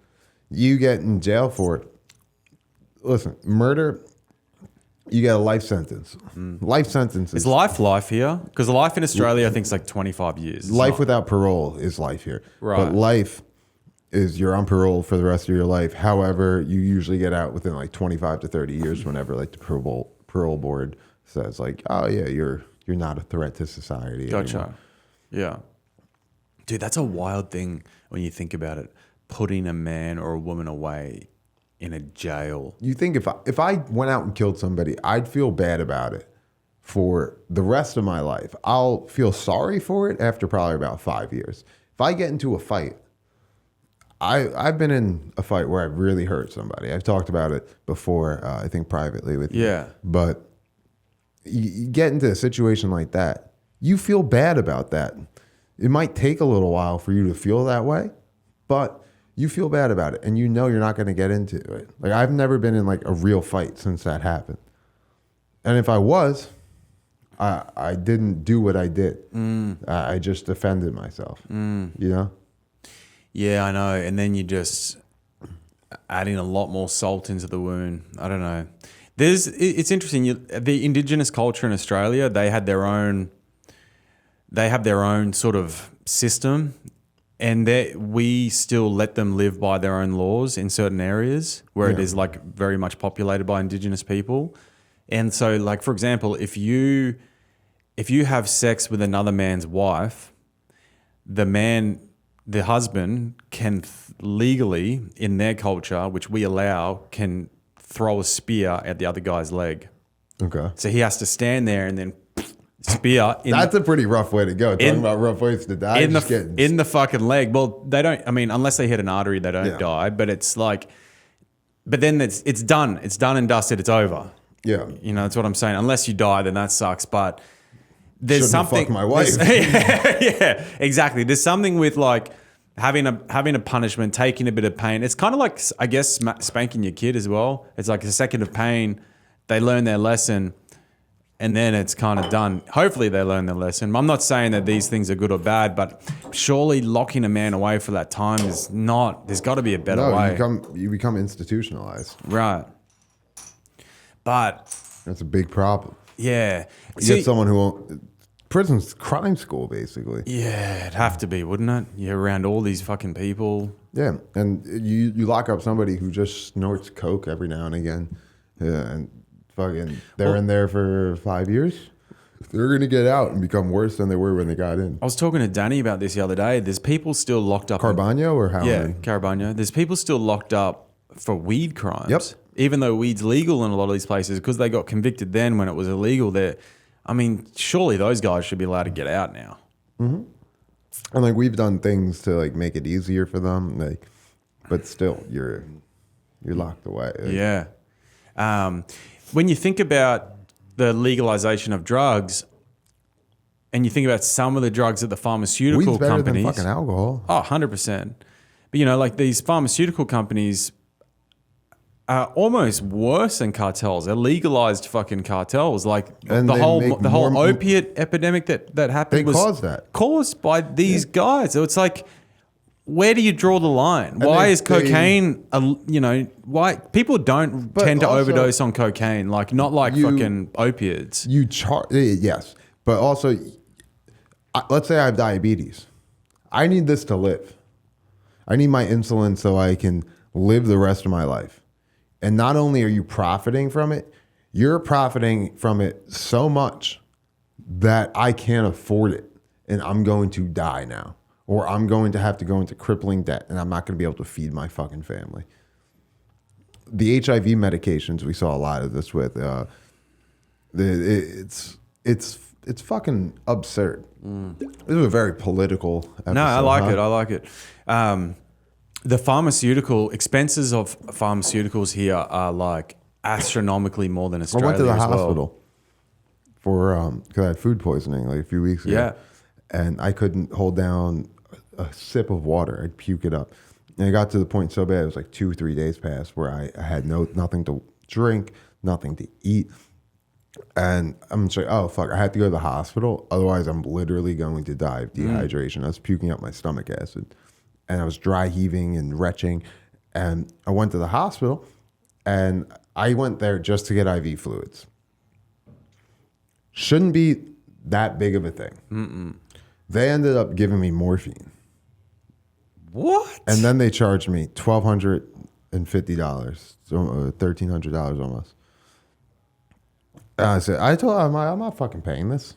Speaker 2: you get in jail for, listen, murder, you get a life sentence. Life sentence
Speaker 1: is life here? Because life in Australia, I think, is like 25 years.
Speaker 2: Life without parole is life here.
Speaker 1: Right.
Speaker 2: But life is you're on parole for the rest of your life. However, you usually get out within like 25 to 30 years whenever like the parole board says like, oh yeah, you're not a threat to society anymore.
Speaker 1: Yeah. Dude, that's a wild thing when you think about it. Putting a man or a woman away in a jail.
Speaker 2: You think if I went out and killed somebody, I'd feel bad about it for the rest of my life. I'll feel sorry for it after probably about 5 years. If I get into a fight, I've been in a fight where I've really hurt somebody. I've talked about it before, I think privately with you.
Speaker 1: Yeah.
Speaker 2: But you get into a situation like that, you feel bad about that. It might take a little while for you to feel that way, but you feel bad about it and you know you're not going to get into it. Like I've never been in like a real fight since that happened. And if I was, I didn't do what I did. I just defended myself, you know?
Speaker 1: Yeah, I know. And then you just adding a lot more salt into the wound. I don't know. It's interesting. The Indigenous culture in Australia, they have their own sort of system, and we still let them live by their own laws in certain areas where it is like very much populated by Indigenous people. And so, like for example, if you have sex with another man's wife, the husband can legally, in their culture, which we allow, can throw a spear at the other guy's leg.
Speaker 2: Okay.
Speaker 1: So he has to stand there and then spear.
Speaker 2: That's a pretty rough way to go. Talking about rough ways to die.
Speaker 1: In the fucking leg. Well, they don't, I mean, unless they hit an artery, they don't die. But it's like, but then it's done. It's done and dusted. It's over.
Speaker 2: Yeah.
Speaker 1: You know, that's what I'm saying. Unless you die, then that sucks. But there's something.
Speaker 2: Fuck my wife.
Speaker 1: Yeah, exactly. There's something with like having a punishment, taking a bit of pain. It's kind of like, I guess, spanking your kid as well. It's like a second of pain. They learn their lesson, and then it's kind of done. Hopefully they learn their lesson. I'm not saying that these things are good or bad, but surely locking a man away for that time is not, there's got to be a better way.
Speaker 2: You become institutionalized.
Speaker 1: Right. But
Speaker 2: that's a big problem.
Speaker 1: Yeah.
Speaker 2: You get someone who, prison's crime school, basically.
Speaker 1: Yeah, it'd have to be, wouldn't it? You're around all these fucking people.
Speaker 2: Yeah, and you lock up somebody who just snorts coke every now and again, and they're in there for 5 years. They're going to get out and become worse than they were when they got in.
Speaker 1: I was talking to Danny about this the other day. There's people still locked up.
Speaker 2: Carbagno or how
Speaker 1: Yeah,
Speaker 2: many?
Speaker 1: Carabagno. There's people still locked up for weed crimes.
Speaker 2: Yep.
Speaker 1: Even though weed's legal in a lot of these places, because they got convicted then when it was illegal there. I mean, surely those guys should be allowed to get out now.
Speaker 2: Mm-hmm. And like we've done things to like make it easier for them, like, but still you're locked away. Like,
Speaker 1: Yeah. When you think about the legalization of drugs, and you think about some of the drugs that the pharmaceutical
Speaker 2: weed's better
Speaker 1: companies,
Speaker 2: than fucking alcohol.
Speaker 1: Oh, 100%. But you know, like these pharmaceutical companies are almost worse than cartels. They're legalized fucking cartels. Like
Speaker 2: And
Speaker 1: the
Speaker 2: they
Speaker 1: whole
Speaker 2: make
Speaker 1: opiate epidemic that happened
Speaker 2: They
Speaker 1: was
Speaker 2: caused that.
Speaker 1: caused by these guys. So it's like, where do you draw the line? Why is cocaine? Why people don't
Speaker 2: But
Speaker 1: tend to
Speaker 2: also,
Speaker 1: overdose on cocaine? Like not like fucking opiates.
Speaker 2: You yes, but also, let's say I have diabetes. I need this to live. I need my insulin so I can live the rest of my life. And not only are you profiting from it, you're profiting from it so much that I can't afford it. And I'm going to die now. Or I'm going to have to go into crippling debt and I'm not going to be able to feed my fucking family. The HIV medications, we saw a lot of this with. It's fucking absurd. This is a very political episode.
Speaker 1: No, I like it. I like it. The pharmaceutical expenses of pharmaceuticals here are like astronomically more than Australia.
Speaker 2: I went to the
Speaker 1: as well.
Speaker 2: hospital for because I had food poisoning like a few weeks ago.
Speaker 1: Yeah.
Speaker 2: And I couldn't hold down a sip of water. I'd puke it up. And it got to the point so bad, it was like 2 or 3 days past where I had nothing to drink, nothing to eat. And I'm just like, oh, fuck, I had to go to the hospital. Otherwise, I'm literally going to die of dehydration. I was puking up my stomach acid. And I was dry heaving and retching. And I went to the hospital. And I went there just to get IV fluids. Shouldn't be that big of a thing.
Speaker 1: Mm-mm.
Speaker 2: They ended up giving me morphine.
Speaker 1: What?
Speaker 2: And then they charged me $1,250, so $1,300 almost. And I said, I told them, I'm not fucking paying this.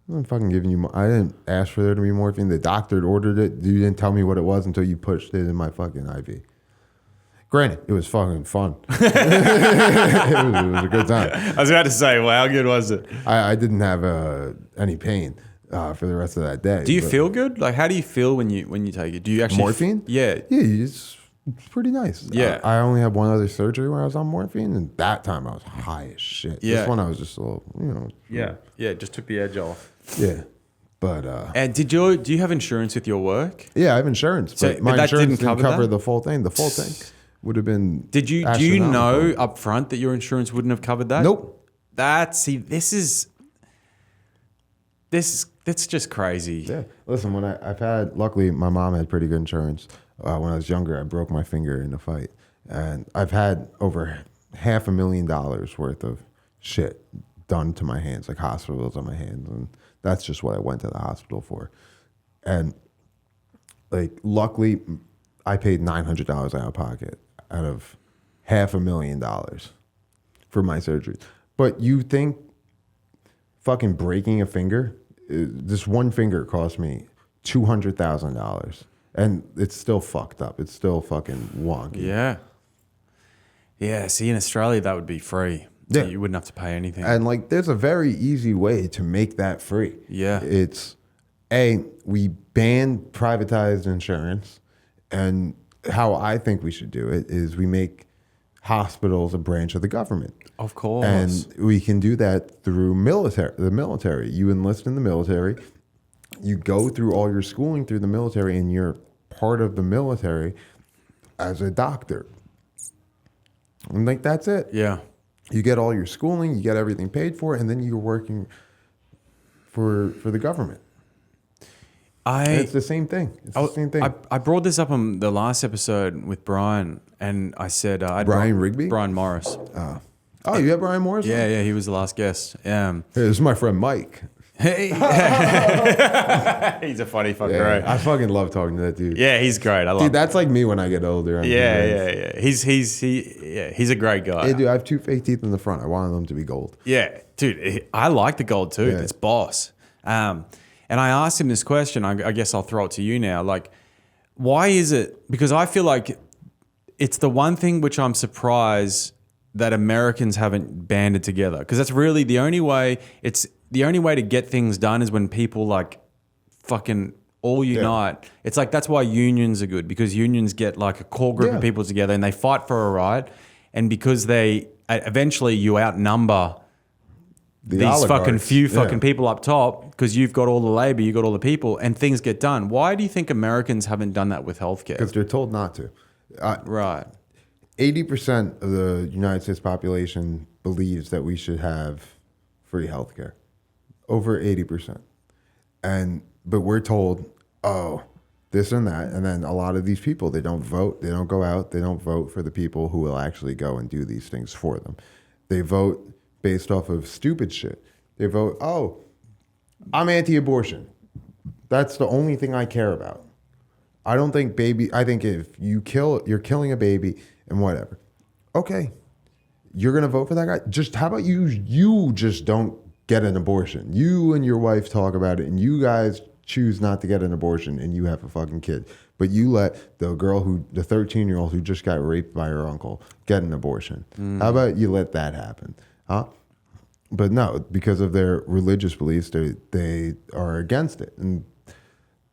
Speaker 2: I'm not fucking giving you I didn't ask for there to be morphine. The doctor had ordered it. You didn't tell me what it was until you pushed it in my fucking IV. Granted, it was fucking fun. it was a good time.
Speaker 1: I was about to say, well, how good was it?
Speaker 2: I didn't have any pain for the rest of that day.
Speaker 1: Do you feel good? Like, how do you feel when you take it? Do you actually
Speaker 2: morphine?
Speaker 1: Yeah.
Speaker 2: Yeah, it's pretty nice.
Speaker 1: Yeah.
Speaker 2: I only had one other surgery where I was on morphine, and that time I was high as shit.
Speaker 1: Yeah.
Speaker 2: This one I was just a little,
Speaker 1: Yeah. Yeah, it just took the edge off.
Speaker 2: Yeah. But
Speaker 1: And do you have insurance with your work?
Speaker 2: yeah, I have insurance.
Speaker 1: So-
Speaker 2: But my
Speaker 1: but that
Speaker 2: insurance
Speaker 1: didn't
Speaker 2: didn't
Speaker 1: cover
Speaker 2: cover
Speaker 1: that?
Speaker 2: the full thing. The full thing would have been
Speaker 1: Do you
Speaker 2: astronomical.
Speaker 1: know up front that your insurance wouldn't have covered that?
Speaker 2: Nope.
Speaker 1: That's just crazy.
Speaker 2: Yeah. Listen, when I've had, luckily my mom had pretty good insurance. When I was younger, I broke my finger in a fight. And I've had over $500,000 worth of shit done to my hands, like hospitals on my hands. And that's just what I went to the hospital for. And like, luckily I paid $900 out of pocket out of $500,000 for my surgery. But you think fucking breaking a finger, this one finger cost me $200,000, and it's still fucked up. It's still fucking wonky.
Speaker 1: Yeah. Yeah. See, in Australia, that would be free. So
Speaker 2: Yeah.
Speaker 1: you wouldn't have to pay anything.
Speaker 2: And like, there's a very easy way to make that free.
Speaker 1: Yeah.
Speaker 2: It's we ban privatized insurance, and how I think we should do it is we make hospitals a branch of the government.
Speaker 1: Of course.
Speaker 2: And we can do that through the military. You enlist in the military, you go through all your schooling through the military, and you're part of the military as a doctor. And like, that's it.
Speaker 1: Yeah.
Speaker 2: You get all your schooling, you get everything paid for, and then you're working for the government. And it's the same thing. It's the same thing.
Speaker 1: I brought this up on the last episode with Brian, and I said...
Speaker 2: Brian Rigby?
Speaker 1: Brian Morris.
Speaker 2: Oh, you have Brian Morris?
Speaker 1: Yeah, he was the last guest.
Speaker 2: Hey, this is my friend Mike.
Speaker 1: Hey. He's a funny fucker,
Speaker 2: Yeah,
Speaker 1: right?
Speaker 2: I fucking love talking to that dude.
Speaker 1: Yeah, he's great. I love
Speaker 2: Dude, that's like me when I get older. I'm
Speaker 1: Yeah. He's a great guy.
Speaker 2: Hey, dude, I have 2 fake teeth in the front. I want them to be gold.
Speaker 1: Yeah, dude, I like the gold too.
Speaker 2: Yeah.
Speaker 1: It's boss. And I asked him this question. I guess I'll throw it to you now. Like, why is it? Because I feel like it's the one thing which I'm surprised that Americans haven't banded together. Because that's really the only way. It's the only way to get things done is when people like fucking all unite. Yeah. It's like that's why unions are good, because unions get like a core group of people together and they fight for a right. And because they eventually you outnumber these fucking few fucking people up top, because you've got all the labor, you got all the people, and things get done. Why do you think Americans haven't done that with healthcare?
Speaker 2: Because they're told not to.
Speaker 1: Right.
Speaker 2: 80% of the United States population believes that we should have free healthcare. Over 80%. But we're told, oh, this and that. And then a lot of these people, they don't vote. They don't go out. They don't vote for the people who will actually go and do these things for them. They vote based off of stupid shit. They vote, oh, I'm anti-abortion. That's the only thing I care about. I don't think I think if you're killing a baby and whatever. Okay, you're going to vote for that guy? Just how about you just don't get an abortion. You and your wife talk about it and you guys choose not to get an abortion and you have a fucking kid. But you let the 13-year-old who just got raped by her uncle get an abortion. How about you let that happen? Huh? But no, because of their religious beliefs, they are against it. And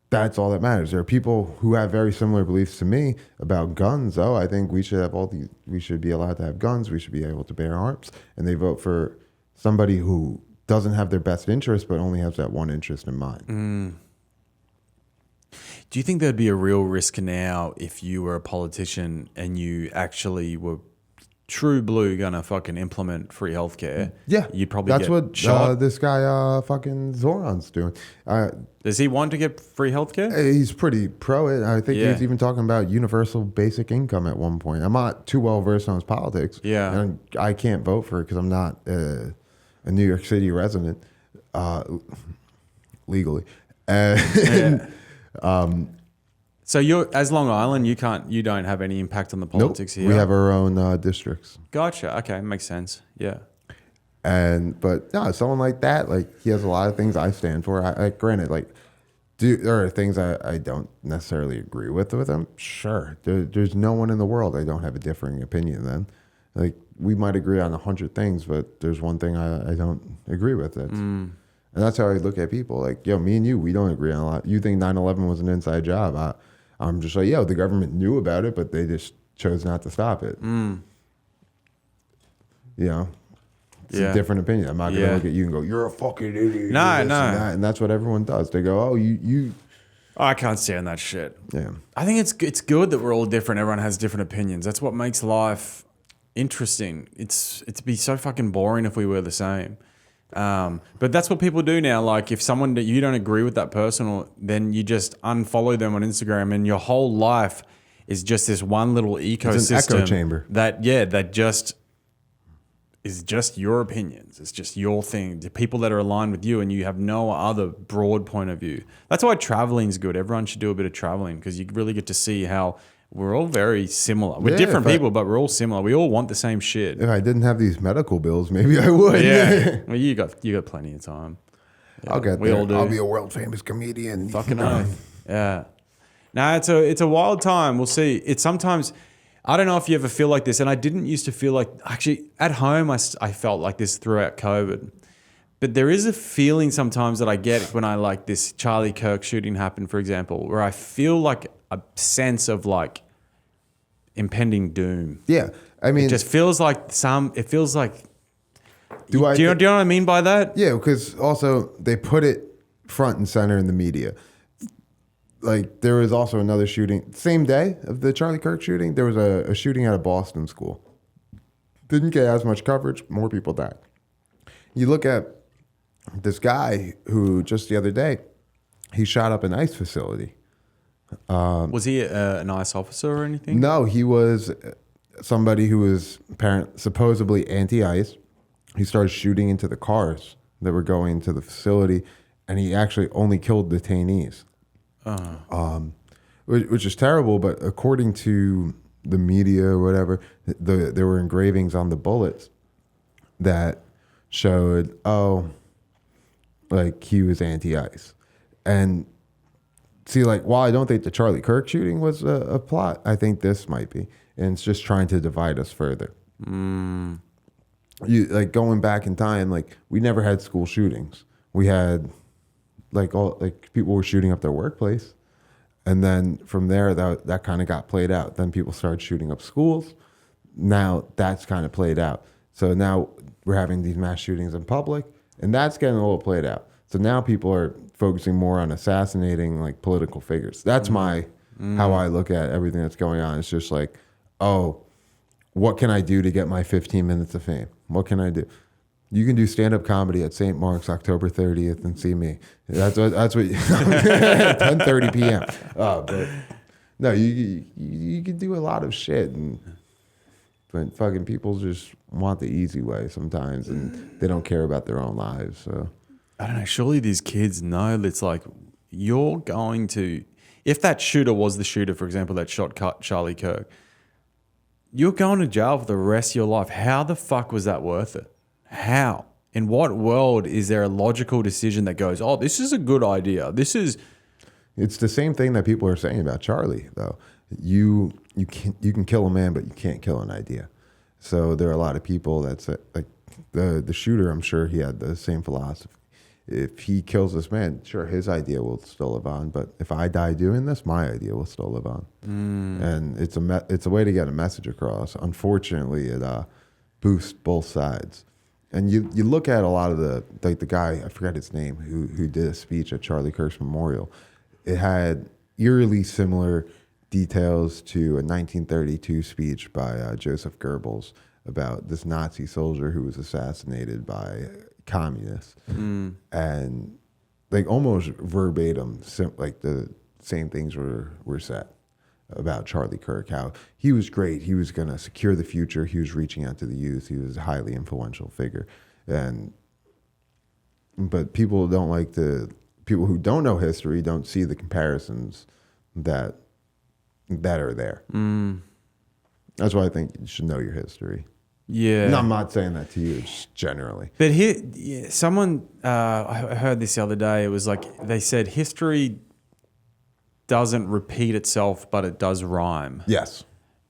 Speaker 2: that's all that matters. There are people who have very similar beliefs to me about guns. Oh, I think we should be allowed to have guns. We should be able to bear arms. And they vote for somebody who doesn't have their best interest, but only has that one interest in mind.
Speaker 1: Do you think there'd be a real risk now if you were a politician and you actually were true blue gonna fucking implement free healthcare?
Speaker 2: Yeah,
Speaker 1: you'd probably
Speaker 2: that's
Speaker 1: get
Speaker 2: what
Speaker 1: shot.
Speaker 2: This guy fucking Zoran's doing.
Speaker 1: Does he want to get free healthcare?
Speaker 2: He's pretty pro it. I think he was even talking about universal basic income at one point. I'm not too well versed on his politics.
Speaker 1: Yeah,
Speaker 2: and I can't vote for it because I'm not a New York City resident legally.
Speaker 1: So you're as Long Island, you don't have any impact on the politics here.
Speaker 2: We have our own districts.
Speaker 1: Gotcha. Okay, makes sense. Yeah.
Speaker 2: But no, someone like that, like he has a lot of things I stand for. Granted, like there are things I don't necessarily agree with him. Sure, there's no one in the world I don't have a differing opinion then. Like we might agree on 100 things, but there's one thing I don't agree with. And that's how I look at people. Like, yo, me and you, we don't agree on a lot. You think 9/11 was an inside job? I'm just like, yo, the government knew about it, but they just chose not to stop it. You know, it's a different opinion. I'm not going to look at you and go, you're a fucking idiot.
Speaker 1: No.
Speaker 2: And that's what everyone does. They go, oh, you.
Speaker 1: I can't stand that shit.
Speaker 2: Yeah.
Speaker 1: I think it's good that we're all different. Everyone has different opinions. That's what makes life interesting. It'd be so fucking boring if we were the same. But that's what people do now. Like if someone that you don't agree with that person, then you just unfollow them on Instagram, and your whole life is just this one little ecosystem.
Speaker 2: It's an echo chamber.
Speaker 1: That just is just your opinions. It's just your thing. The people that are aligned with you, and you have no other broad point of view. That's why traveling is good. Everyone should do a bit of traveling because you really get to see how we're all very similar. We're different people, but we're all similar. We all want the same shit.
Speaker 2: If I didn't have these medical bills, maybe I would.
Speaker 1: Yeah. Well, you got plenty of time. Yeah.
Speaker 2: I'll get
Speaker 1: we
Speaker 2: there.
Speaker 1: all do.
Speaker 2: I'll be a world famous comedian.
Speaker 1: Fucking oath. Yeah. No, it's a wild time. We'll see. It's sometimes, I don't know if you ever feel like this, and I didn't used to feel like, actually at home I felt like this throughout COVID. But there is a feeling sometimes that I get when I like this Charlie Kirk shooting happened, for example, where I feel like a sense of like impending doom.
Speaker 2: Yeah. I mean,
Speaker 1: it just feels like it feels like, do you know what I mean by that?
Speaker 2: Yeah, because also they put it front and center in the media. Like there was also another shooting, same day of the Charlie Kirk shooting, there was a shooting at a Boston school. Didn't get as much coverage, more people died. You look at this guy who just the other day, he shot up an ICE facility.
Speaker 1: Was he an ICE officer or anything?
Speaker 2: No, he was somebody who was supposedly anti-ICE. He started shooting into the cars that were going to the facility, and he actually only killed detainees, which is terrible. But according to the media or whatever, there were engravings on the bullets that showed, like he was anti-ICE. And see, like, while I don't think the Charlie Kirk shooting was a plot, I think this might be. And it's just trying to divide us further. You like going back in time, like we never had school shootings. We had people were shooting up their workplace. And then from there, that kind of got played out. Then people started shooting up schools. Now that's kind of played out. So now we're having these mass shootings in public, and that's getting a little played out. So now people are focusing more on assassinating like political figures. That's how I look at everything that's going on. It's just like, oh, what can I do to get my 15 minutes of fame? What can I do? You can do stand-up comedy at St. Mark's October 30th and see me. That's what 10:30 p.m. But no, you can do a lot of shit, but fucking people just want the easy way sometimes, and they don't care about their own lives. So
Speaker 1: I don't know. Surely these kids know that it's like you're going to, if that shooter was the shooter, for example, that shot Charlie Kirk, you're going to jail for the rest of your life. How the fuck was that worth it? How? In what world is there a logical decision that goes, oh, this is a good idea?
Speaker 2: It's the same thing that people are saying about Charlie, though. You can kill a man, but you can't kill an idea. So there are a lot of people that's like the shooter. I'm sure he had the same philosophy. If he kills this man, sure, his idea will still live on. But if I die doing this, my idea will still live on. And it's a way to get a message across. Unfortunately, it boosts both sides. And you look at a lot of the guy, I forgot his name, who did a speech at Charlie Kirk's memorial. It had eerily similar details to a 1932 speech by Joseph Goebbels about this Nazi soldier who was assassinated by communists. And like almost verbatim, like the same things were said about Charlie Kirk, how he was great. He was going to secure the future. He was reaching out to the youth. He was a highly influential figure. But people who don't know history don't see the comparisons that are there. That's why I think you should know your history.
Speaker 1: Yeah.
Speaker 2: No, I'm not saying that to you, just generally.
Speaker 1: But here, someone, I heard this the other day. It was like, they said history doesn't repeat itself, but it does rhyme.
Speaker 2: Yes.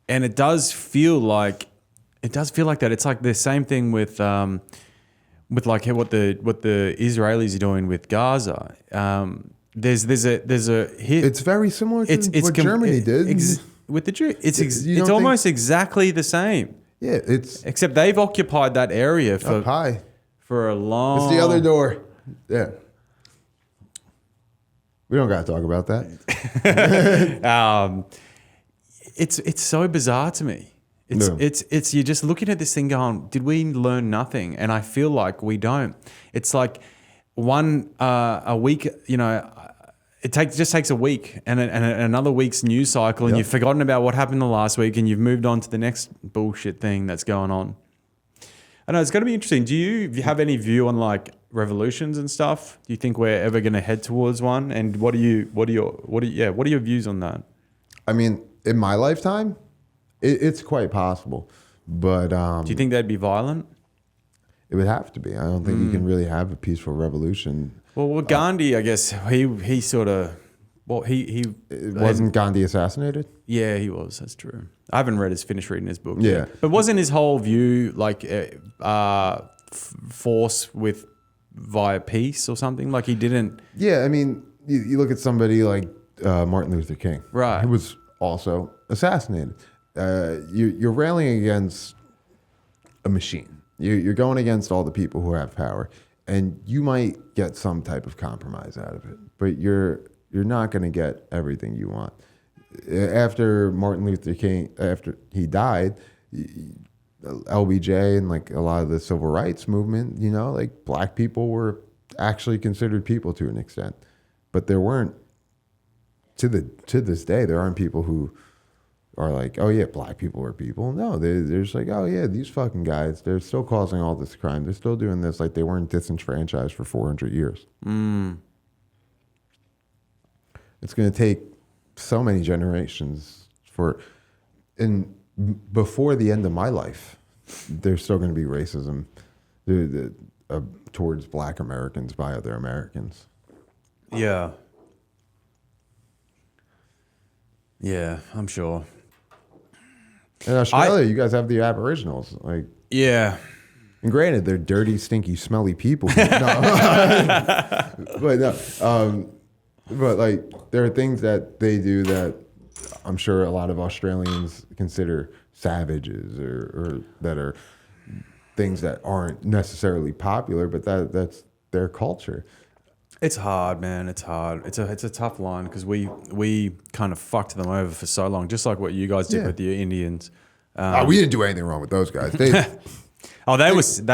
Speaker 1: And it does feel like that. It's like the same thing with like what the Israelis are doing with Gaza. There's a hit.
Speaker 2: It's very similar to what Germany did
Speaker 1: with the Jews. It's almost exactly the same.
Speaker 2: Yeah,
Speaker 1: except they've occupied that area for a long.
Speaker 2: It's the other door. Yeah. We don't got to talk about that.
Speaker 1: It's so bizarre to me. It's you're just looking at this thing going, did we learn nothing? And I feel like we don't. It's like a week, it just takes a week and another week's news cycle, and you've forgotten about what happened the last week, and you've moved on to the next bullshit thing that's going on. I know it's going to be interesting. Do you have any view on like revolutions and stuff? Do you think we're ever going to head towards one? And what are your views on that?
Speaker 2: I mean, in my lifetime, it's quite possible, but
Speaker 1: do you think that'd be violent?
Speaker 2: It would have to be. I don't think you can really have a peaceful revolution.
Speaker 1: Well, Gandhi, I guess he sort of. Well, he
Speaker 2: wasn't Gandhi assassinated?
Speaker 1: Yeah, he was. That's true. I haven't finished reading his book.
Speaker 2: Yeah,
Speaker 1: yet. But wasn't his whole view like force via peace or something? Like he didn't.
Speaker 2: Yeah, I mean, you look at somebody like Martin Luther King,
Speaker 1: right?
Speaker 2: Who was also assassinated. You're railing against a machine. You're going against all the people who have power, and you might get some type of compromise out of it, but you're not going to get everything you want. After Martin Luther King, after he died, LBJ and like a lot of the civil rights movement, like black people were actually considered people to an extent, but there weren't. To this day, there aren't people who are like, oh yeah, black people are people. No, they're just like, oh yeah, these fucking guys, they're still causing all this crime. They're still doing this like they weren't disenfranchised for 400 years. It's going to take so many generations before the end of my life, there's still going to be racism towards black Americans by other Americans.
Speaker 1: Yeah. Yeah, I'm sure.
Speaker 2: In Australia, you guys have the Aboriginals. Like,
Speaker 1: yeah.
Speaker 2: And granted, they're dirty, stinky, smelly people. But but like, there are things that they do that I'm sure a lot of Australians consider savages or that are things that aren't necessarily popular, but that's their culture.
Speaker 1: It's hard, man. It's hard. It's a tough line because we kind of fucked them over for so long, just like what you guys did with the Indians.
Speaker 2: We didn't do anything wrong with those guys. They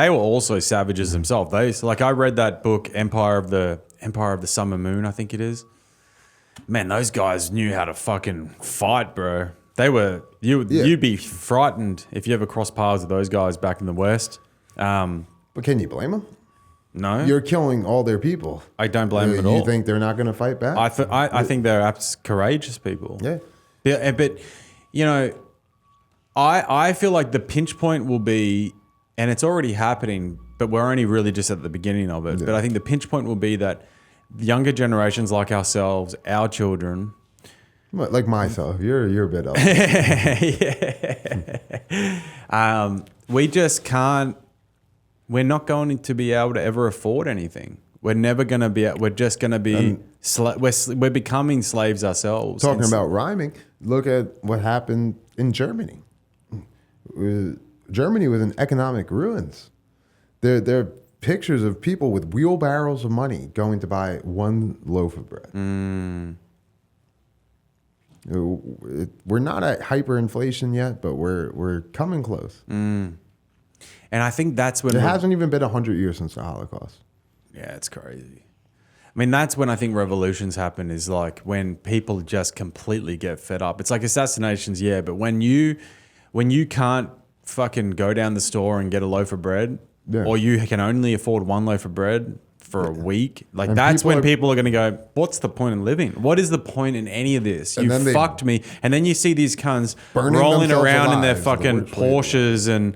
Speaker 1: were also savages themselves. Like I read that book, Empire of the Summer Moon, I think it is. Man, those guys knew how to fucking fight, bro. You'd be frightened if you ever crossed paths with those guys back in the West.
Speaker 2: But can you blame them?
Speaker 1: No,
Speaker 2: you're killing all their people.
Speaker 1: I don't blame them at all.
Speaker 2: You think they're not going to fight back?
Speaker 1: I think they're courageous people.
Speaker 2: Yeah,
Speaker 1: but you know, I feel like the pinch point will be, and it's already happening, but we're only really just at the beginning of it. Yeah. But I think the pinch point will be that younger generations like ourselves, our children,
Speaker 2: like myself, you're a bit older.
Speaker 1: We just can't. We're not going to be able to ever afford anything. We're never going to be. We're just going to be. We're becoming slaves ourselves.
Speaker 2: Talking about rhyming, look at what happened in Germany. Germany was in economic ruins. There are pictures of people with wheelbarrows of money going to buy one loaf of bread. We're not at hyperinflation yet, but we're coming close.
Speaker 1: And I think that's when
Speaker 2: it hasn't even been 100 years since the Holocaust.
Speaker 1: Yeah, it's crazy. I mean, that's when I think revolutions happen, is like when people just completely get fed up. It's like assassinations, yeah, but when you can't fucking go down the store and get a loaf of bread, or you can only afford one loaf of bread for a week, like and that's when people are going to go, what's the point in living? What is the point in any of this? You fucked me. And then you see these cunts rolling around in their fucking Porsches and...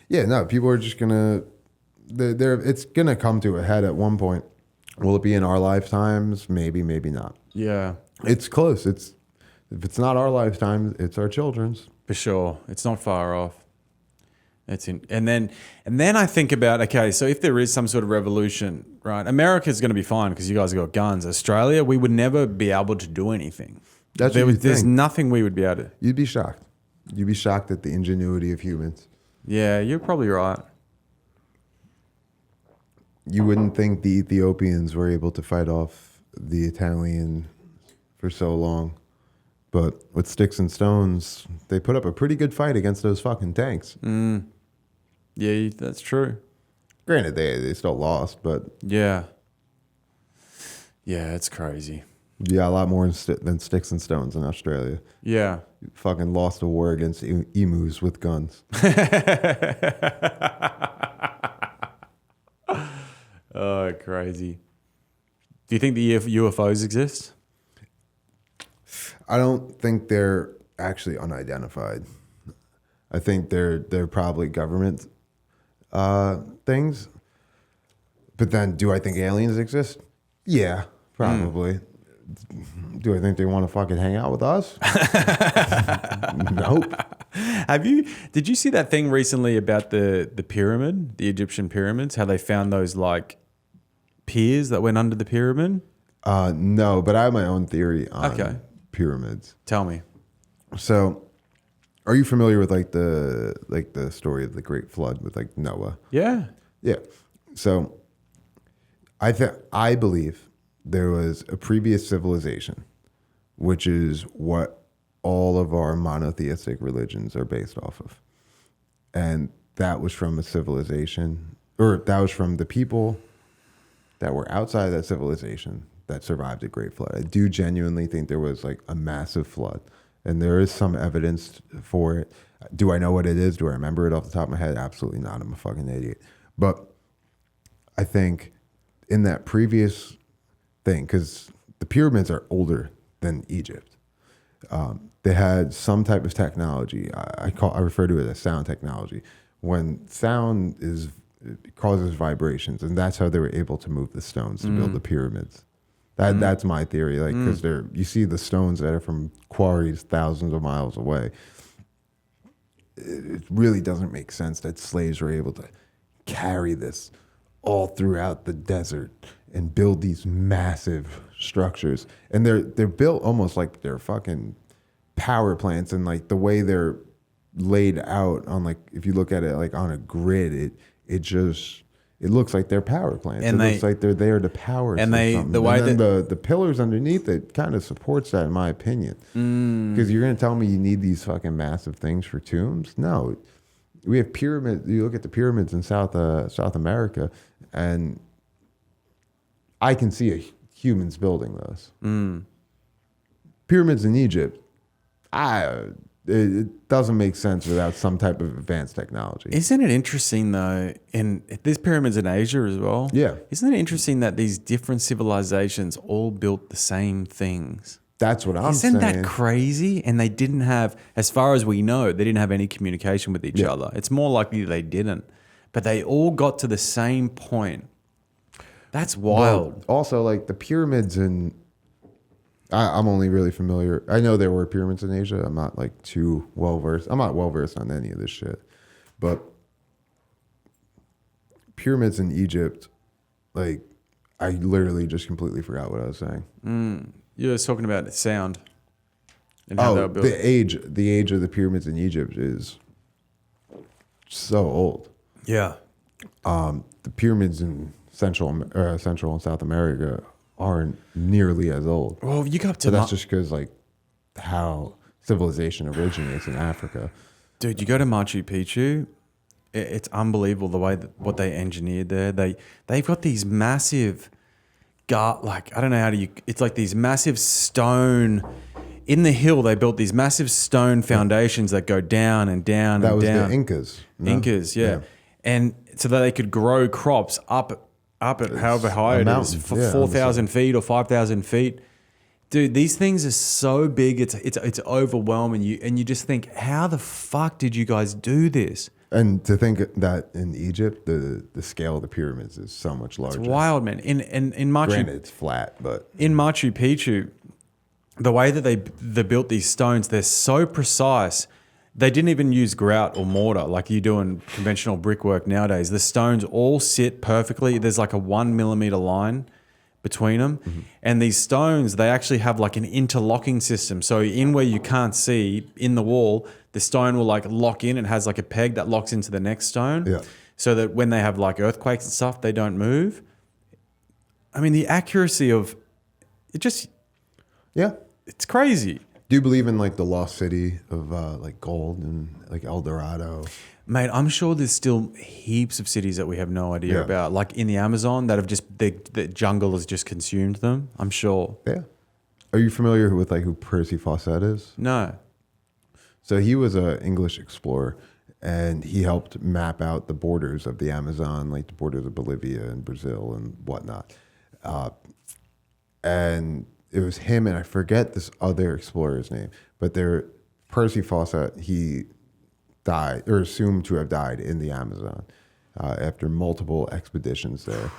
Speaker 2: Yeah, no, people are just gonna. It's gonna come to a head at one point. Will it be in our lifetimes? Maybe, maybe not.
Speaker 1: Yeah,
Speaker 2: it's close. If it's not our lifetime, it's our children's.
Speaker 1: For sure, it's not far off. And then I think about, okay, so if there is some sort of revolution, right? America's going to be fine because you guys have got guns. Australia, we would never be able to do anything. There's nothing we would be able to.
Speaker 2: You'd be shocked. You'd be shocked at the ingenuity of humans.
Speaker 1: Yeah, you're probably right.
Speaker 2: You wouldn't think the Ethiopians were able to fight off the Italian for so long. But with sticks and stones, they put up a pretty good fight against those fucking tanks.
Speaker 1: Yeah, that's true.
Speaker 2: Granted, they still lost, but...
Speaker 1: Yeah. Yeah, it's crazy.
Speaker 2: Yeah, a lot more than sticks and stones in Australia.
Speaker 1: Yeah.
Speaker 2: You fucking lost a war against emus with guns.
Speaker 1: Oh, crazy. Do you think the UFOs exist?
Speaker 2: I don't think they're actually unidentified. I think they're probably government things. But then, do I think aliens exist? Yeah, probably. Do I think they want to fucking hang out with us? Nope.
Speaker 1: Did you see that thing recently about the pyramid, the Egyptian pyramids, how they found those like piers that went under the pyramid?
Speaker 2: No, but I have my own theory on pyramids.
Speaker 1: Tell me.
Speaker 2: So, are you familiar with like the story of the Great Flood with like Noah?
Speaker 1: Yeah.
Speaker 2: Yeah. So, I believe there was a previous civilization, which is what all of our monotheistic religions are based off of. And that was from a civilization, or that was from the people that were outside of that civilization that survived the Great Flood. I do genuinely think there was like a massive flood, and there is some evidence for it. Do I know what it is? Do I remember it off the top of my head? Absolutely not. I'm a fucking idiot. But I think in that previous thing, because the pyramids are older than Egypt, they had some type of technology. I refer to it as sound technology. When sound causes vibrations, and that's how they were able to move the stones to build the pyramids. That's my theory. Like, because you see the stones that are from quarries thousands of miles away. It really doesn't make sense that slaves were able to carry this all throughout the desert and build these massive structures. And they're built almost like they're fucking power plants, and like the way they're laid out on, like, if you look at it like on a grid, it looks like they're power plants. And looks like they're there to power something. The pillars underneath it kind of supports that, in my opinion. Because you're going to tell me you need these fucking massive things for tombs? No. We have pyramids. You look at the pyramids in South America, and I can see humans building those. Pyramids in Egypt, it doesn't make sense without some type of advanced technology.
Speaker 1: Isn't it interesting, though, and there's pyramids in Asia as well?
Speaker 2: Yeah.
Speaker 1: Isn't it interesting that these different civilizations all built the same things?
Speaker 2: That's what I'm saying.
Speaker 1: Isn't that crazy? And they didn't have, as far as we know, they didn't have any communication with each other. It's more likely they didn't. But they all got to the same point. That's wild.
Speaker 2: Well, also, like the pyramids in... I'm only really familiar. I know there were pyramids in Asia. I'm not like too well versed. I'm not well versed on any of this shit. But pyramids in Egypt, like, I literally just completely forgot what I was saying.
Speaker 1: You were talking about sound and how they were built.
Speaker 2: The age of the pyramids in Egypt is so old.
Speaker 1: Yeah.
Speaker 2: The pyramids in Central and South America aren't nearly as old.
Speaker 1: Well, you got to...
Speaker 2: So that's just because, like, how civilization originates in Africa.
Speaker 1: Dude, you go to Machu Picchu, it's unbelievable the way what they engineered there. They've got these massive... like, I don't know how to... It's like these massive stone... In the hill, they built these massive stone foundations that go down and down and down.
Speaker 2: That was the Incas. No?
Speaker 1: Incas, yeah. And so that they could grow crops up at however high it is, for 4,000 feet or 5,000 feet. Dude, these things are so big, it's overwhelming. You just think, how the fuck did you guys do this?
Speaker 2: And to think that in Egypt, the scale of the pyramids is so much larger.
Speaker 1: It's wild, man. In Machu,
Speaker 2: granted, it's flat, but
Speaker 1: in Machu Picchu, the way that they built these stones, they're so precise. They didn't even use grout or mortar like you do in conventional brickwork nowadays. The stones all sit perfectly. There's like a 1 millimeter line between them. Mm-hmm. And these stones, they actually have like an interlocking system. So in where you can't see, in the wall, the stone will like lock in. It has like a peg that locks into the next stone.
Speaker 2: Yeah.
Speaker 1: So that when they have like earthquakes and stuff, they don't move. I mean, the accuracy of it just...
Speaker 2: Yeah.
Speaker 1: It's crazy.
Speaker 2: Do you believe in like the lost city of like gold and like El Dorado?
Speaker 1: Mate, I'm sure there's still heaps of cities that we have no idea about. Like in the Amazon that have just, the jungle has just consumed them. I'm sure.
Speaker 2: Yeah. Are you familiar with like who Percy Fawcett is?
Speaker 1: No.
Speaker 2: So he was an English explorer, and he helped map out the borders of the Amazon, like the borders of Bolivia and Brazil and whatnot. And it was him, and I forget this other explorer's name, but Percy Fawcett, he died, or assumed to have died in the Amazon after multiple expeditions there.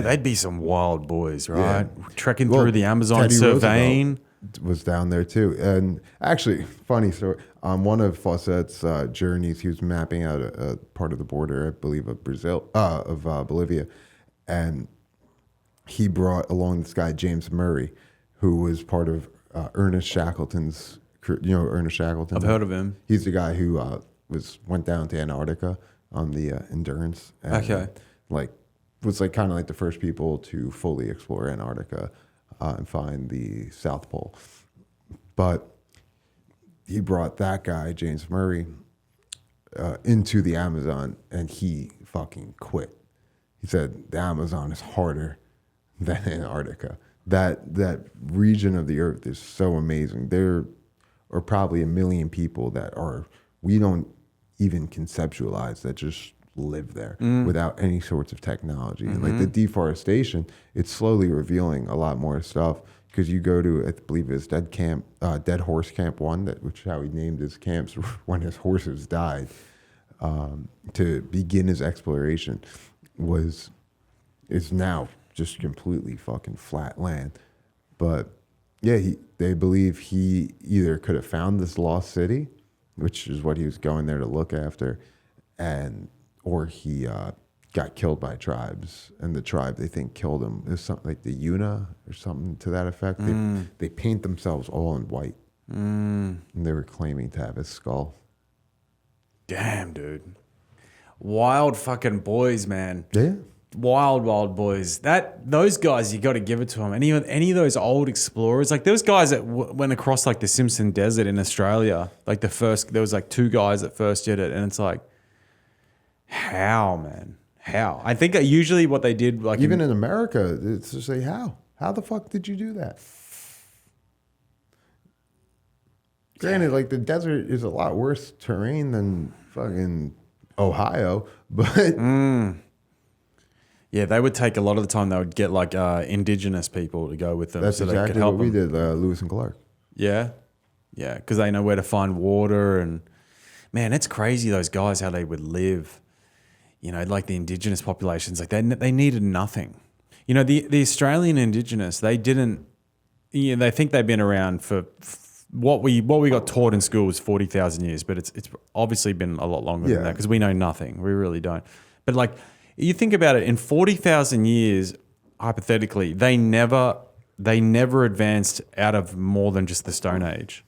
Speaker 1: They'd be some wild boys, right? Yeah. Trekking through the Amazon, Teddy surveying.
Speaker 2: Roosevelt was down there too. And actually, funny story, on one of Fawcett's journeys, he was mapping out a part of the border, I believe, of Bolivia, and he brought along this guy, James Murray, who was part of Ernest Shackleton's, Ernest Shackleton?
Speaker 1: I've heard of him.
Speaker 2: He's the guy who went down to Antarctica on the Endurance. And, was like kind of like the first people to fully explore Antarctica and find the South Pole. But he brought that guy, James Murray, into the Amazon, and he fucking quit. He said, the Amazon is harder than Antarctica. that region of the earth is so amazing. There are probably 1 million people we don't even conceptualize that just live there without any sorts of technology. And like the deforestation, it's slowly revealing a lot more stuff. Because you go to, I believe it's Dead Horse Camp 1, which is how he named his camps when his horses died, to begin his exploration, is now just completely fucking flat land. But yeah, they believe he either could have found this lost city, which is what he was going there to look after, or he got killed by tribes, and the tribe they think killed him is something like the Yuna or something to that effect. They paint themselves all in white, and they were claiming to have his skull.
Speaker 1: Damn, dude. Wild fucking boys, man.
Speaker 2: Yeah.
Speaker 1: Wild boys. Those guys, you got to give it to them. Any of those old explorers, like those guys that went across like the Simpson Desert in Australia, like there was like 2 guys that first did it, and it's like, how, man? How? I think usually what they did, like
Speaker 2: even in America, it's to say how the fuck did you do that? Granted, like the desert is a lot worse terrain than fucking Ohio, but
Speaker 1: yeah, they would take a lot of the time. They would get like Indigenous people to go with them,
Speaker 2: that's
Speaker 1: so
Speaker 2: exactly
Speaker 1: they could help
Speaker 2: what we
Speaker 1: them.
Speaker 2: did, Lewis and Clark.
Speaker 1: Yeah, because they know where to find water, and man, it's crazy those guys how they would live. You know, like the Indigenous populations, like they needed nothing. You know, the Australian Indigenous, they didn't. You know, they think they've been around for what we got taught in school was 40,000 years, but it's obviously been a lot longer than that because we know nothing. We really don't. But like, you think about it, in 40,000 years, hypothetically, they never advanced out of more than just the Stone Age.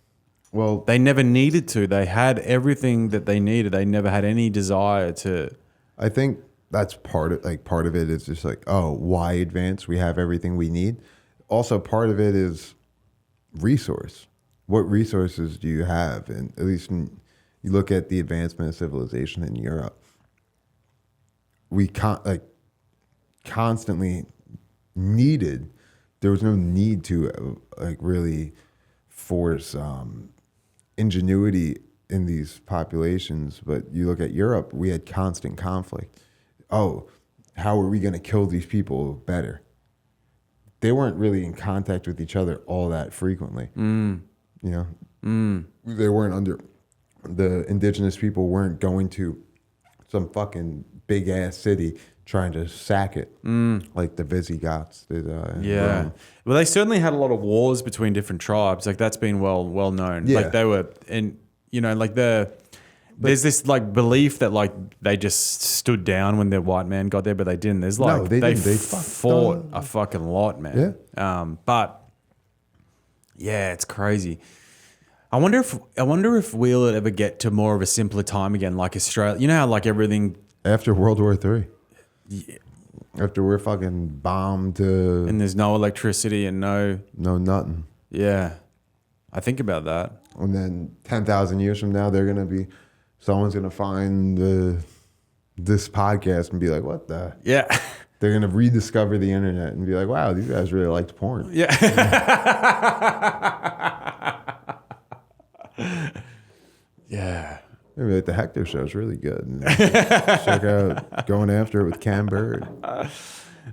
Speaker 2: Well,
Speaker 1: They never needed to. They had everything that they needed. They never had any desire to.
Speaker 2: I think that's part of it is just like, oh, why advance? We have everything we need. Also, part of it is resource. What resources do you have? And at least when you look at the advancement of civilization in Europe, we constantly needed. There was no need to really force ingenuity in these populations, but you look at Europe, we had constant conflict. Oh, how are we going to kill these people better? They weren't really in contact with each other all that frequently. You know, they weren't the Indigenous people weren't going to some fucking big ass city trying to sack it like the Visigoths did.
Speaker 1: Well, they certainly had a lot of wars between different tribes. Like that's been well known.
Speaker 2: Yeah.
Speaker 1: Like they were, and you know, like there's this like belief that like they just stood down when the white man got there, but they didn't. There's like
Speaker 2: No, they didn't. They
Speaker 1: fought a fucking lot, man.
Speaker 2: Yeah.
Speaker 1: But yeah, it's crazy. I wonder if we'll ever get to more of a simpler time again, like Australia. You know how like everything
Speaker 2: After World War III.
Speaker 1: Yeah.
Speaker 2: After we're fucking bombed to
Speaker 1: and there's no electricity and no
Speaker 2: nothing.
Speaker 1: Yeah. I think about that.
Speaker 2: And then 10,000 years from now, someone's going to find this podcast and be like, what the?
Speaker 1: Yeah.
Speaker 2: They're going to rediscover the internet and be like, wow, these guys really liked porn.
Speaker 1: Yeah. Yeah.
Speaker 2: Maybe like the Hector show is really good. And check out Going After It with Cam Bird.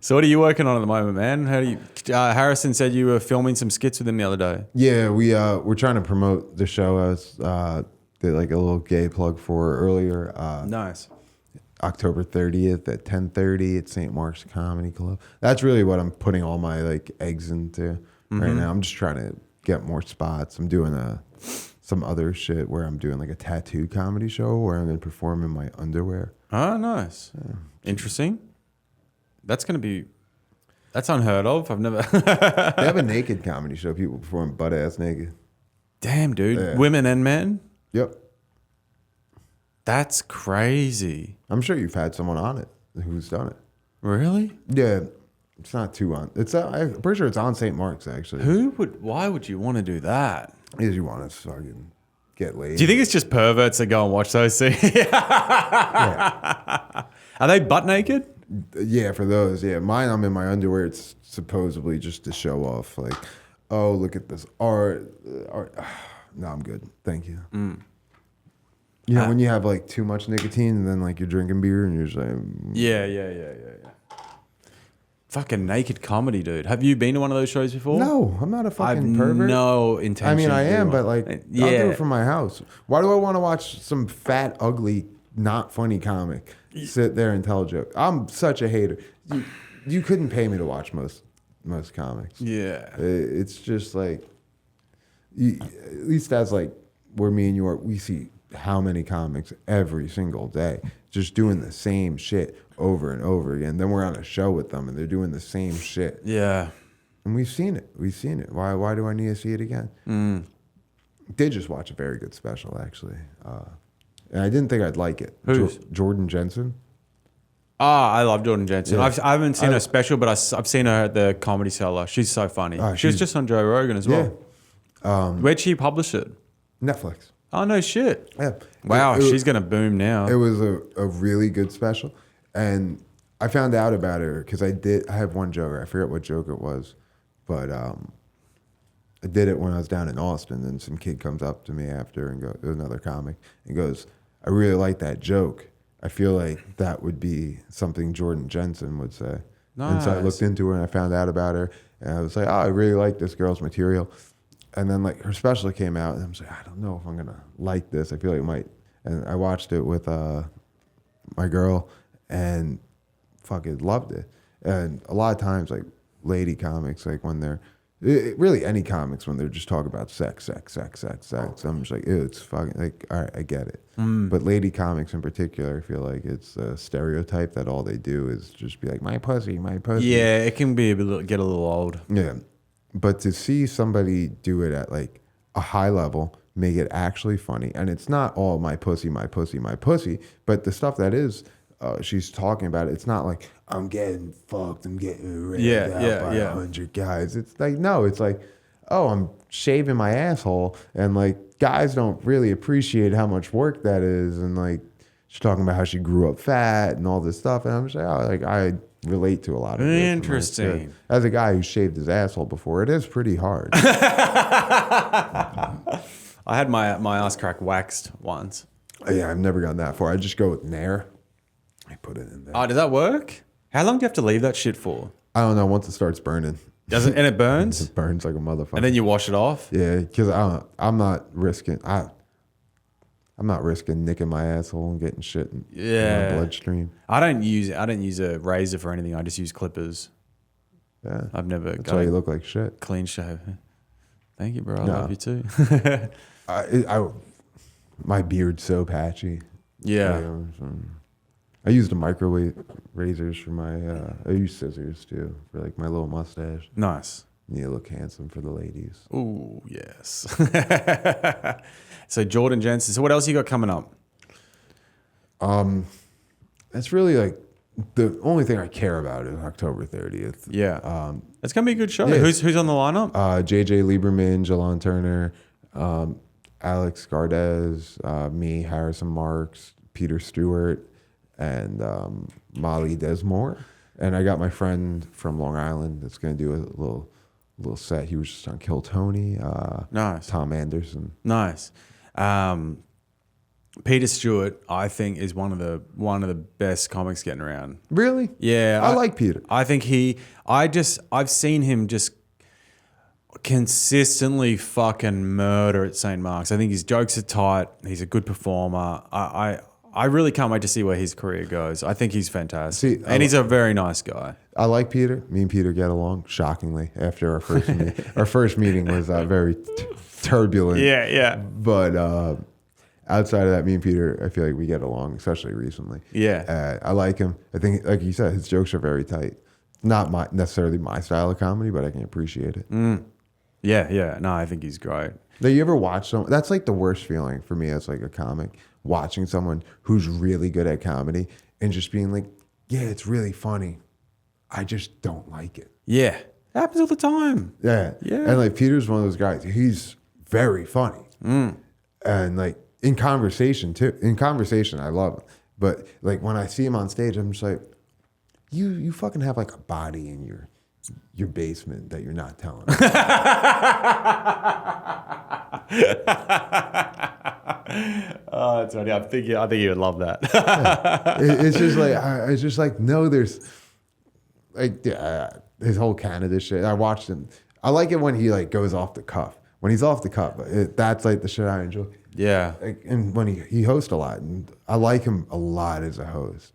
Speaker 1: So what are you working on at the moment, man? How do you? Harrison said you were filming some skits with him the other day.
Speaker 2: Yeah, we're trying to promote the show. I did like a little gay plug for earlier.
Speaker 1: Nice.
Speaker 2: October 30th at 10:30 at St. Mark's Comedy Club. That's really what I'm putting all my like eggs into right now. I'm just trying to get more spots. I'm doing some other shit where I'm doing like a tattoo comedy show where I'm going to perform in my underwear.
Speaker 1: Oh, nice. Yeah. Interesting. That's unheard of. I've never.
Speaker 2: They have a naked comedy show. People perform butt ass naked.
Speaker 1: Damn, dude.
Speaker 2: Yeah.
Speaker 1: Women and men?
Speaker 2: Yep.
Speaker 1: That's crazy.
Speaker 2: I'm sure you've had someone on it who's done it.
Speaker 1: Really?
Speaker 2: Yeah. It's not too on. I'm pretty sure it's on St. Mark's actually.
Speaker 1: Why would you want to do that?
Speaker 2: Because you want to fucking get laid.
Speaker 1: Do you think it's just perverts that go and watch those things?
Speaker 2: Yeah.
Speaker 1: Are they butt naked?
Speaker 2: Yeah, for those. Yeah, mine. I'm in my underwear. It's supposedly just to show off. Like, oh, look at this art. Art. No, I'm good. Thank you. You know, when you have like too much nicotine and then like you're drinking beer and you're just like,
Speaker 1: Yeah. Fucking naked comedy, dude. Have you been to one of those shows before?
Speaker 2: no, I'm not a fucking
Speaker 1: I've
Speaker 2: pervert.
Speaker 1: no intention.
Speaker 2: I mean, I
Speaker 1: to do
Speaker 2: am,
Speaker 1: one.
Speaker 2: but like, I'll do it from my house. Why do I want to watch some fat, ugly, not funny comic sit there and tell a joke? I'm such a hater. You couldn't pay me to watch most comics.
Speaker 1: Yeah.
Speaker 2: It's just like, at least that's like where me and you are. We see how many comics every single day just doing the same shit over and over again. Then we're on a show with them and they're doing the same shit.
Speaker 1: Yeah.
Speaker 2: And we've seen it. Why do I need to see it again? Did just watch a very good special, actually. And I didn't think I'd like it.
Speaker 1: Who's?
Speaker 2: Jordan Jensen.
Speaker 1: I love Jordan Jensen.
Speaker 2: Yeah.
Speaker 1: I haven't seen her special, but I've seen her at the Comedy Cellar. She's so funny. She was just on Joe Rogan as well. Where'd she publish it?
Speaker 2: Netflix.
Speaker 1: Oh, no shit.
Speaker 2: Yeah.
Speaker 1: Wow, she's going to boom now.
Speaker 2: It was a really good special. And I found out about her because I have one joke. I forget what joke it was. But I did it when I was down in Austin. And some kid comes up to me after and another comic, and goes, I really like that joke. I feel like that would be something Jordan Jensen would say. Nice. And so I looked into her and I found out about her. And I was like, oh, I really like this girl's material. And then like her special came out, and I was like, I don't know if I'm gonna like this. I feel like it might. And I watched it with my girl, and fucking loved it. And a lot of times, like lady comics, like when they're really any comics when they're just talking about sex. I'm just like, ew, it's fucking like, all right, I get it. But lady comics in particular, I feel like it's a stereotype that all they do is just be like, my pussy.
Speaker 1: Yeah, it can be get a little old.
Speaker 2: Yeah. But to see somebody do it at like a high level, make it actually funny, and it's not all my pussy, but the stuff that is, she's talking about it, it's not like, I'm getting fucked, I'm getting raped out by 100 guys. It's like, no, it's like, oh, I'm shaving my asshole, and like guys don't really appreciate how much work that is, and like she's talking about how she grew up fat and all this stuff, and I'm just like, oh, like I relate to a lot of it.
Speaker 1: Interesting.
Speaker 2: As a guy who shaved his asshole before, it is pretty hard.
Speaker 1: I had my ass crack waxed once.
Speaker 2: Yeah, I've never gotten that far. I just go with Nair. I put it in there.
Speaker 1: Oh, does that work? How long do you have to leave that shit for?
Speaker 2: I don't know. Once it starts burning.
Speaker 1: Does it? And it burns?
Speaker 2: It burns like a motherfucker.
Speaker 1: And then you wash it off?
Speaker 2: Yeah, because I'm not risking nicking my asshole and getting shit in my bloodstream.
Speaker 1: I don't use a razor for anything. I just use clippers.
Speaker 2: Yeah,
Speaker 1: I've never.
Speaker 2: That's why you look like shit.
Speaker 1: Clean shave. Thank you, bro. I love you too.
Speaker 2: My beard's so patchy.
Speaker 1: Yeah.
Speaker 2: I use the microwave razors for my. I use scissors too for like my little mustache.
Speaker 1: Nice.
Speaker 2: You look handsome for the ladies.
Speaker 1: Ooh, yes. So Jordan Jensen. So what else you got coming up?
Speaker 2: That's really like the only thing I care about is October 30th.
Speaker 1: Yeah. It's gonna be a good show.
Speaker 2: Yeah.
Speaker 1: Who's on the lineup?
Speaker 2: JJ Lieberman, Jalon Turner, Alex Gardez, me, Harrison Marks, Peter Stewart, and Molly Desmore. And I got my friend from Long Island that's gonna do a little set. He was just on Kill Tony.
Speaker 1: Nice.
Speaker 2: Tom Anderson.
Speaker 1: Nice. Peter Stewart, I think, is one of the best comics getting around.
Speaker 2: Really?
Speaker 1: Yeah.
Speaker 2: I like Peter.
Speaker 1: I think I've seen him just consistently fucking murder at St. Mark's. I think his jokes are tight. He's a good performer. I really can't wait to see where his career goes. I think he's fantastic. And he's a very nice guy.
Speaker 2: I like Peter. Me and Peter get along, shockingly, after our first meeting. Our first meeting was very turbulent.
Speaker 1: Yeah.
Speaker 2: But outside of that, me and Peter, I feel like we get along, especially recently.
Speaker 1: Yeah.
Speaker 2: I like him. I think, like you said, his jokes are very tight. Not necessarily my style of comedy, but I can appreciate it.
Speaker 1: Yeah. No, I think he's great.
Speaker 2: Now, you ever watch someone? That's like the worst feeling for me as like a comic, watching someone who's really good at comedy and just being like, yeah, it's really funny. I just don't like it.
Speaker 1: Yeah. Happens all the time.
Speaker 2: Yeah. And like Peter's one of those guys. He's very funny. And like in conversation too. In conversation, I love him. But like when I see him on stage, I'm just like, you fucking have like a body in your basement that you're not telling.
Speaker 1: Oh, that's funny. I think you would love that.
Speaker 2: It's just like no, there's like his whole Canada shit. I watched him. I like it when he like goes off the cuff. When he's off the cuff, that's like the shit I enjoy.
Speaker 1: Yeah.
Speaker 2: Like, and when he hosts a lot, and I like him a lot as a host,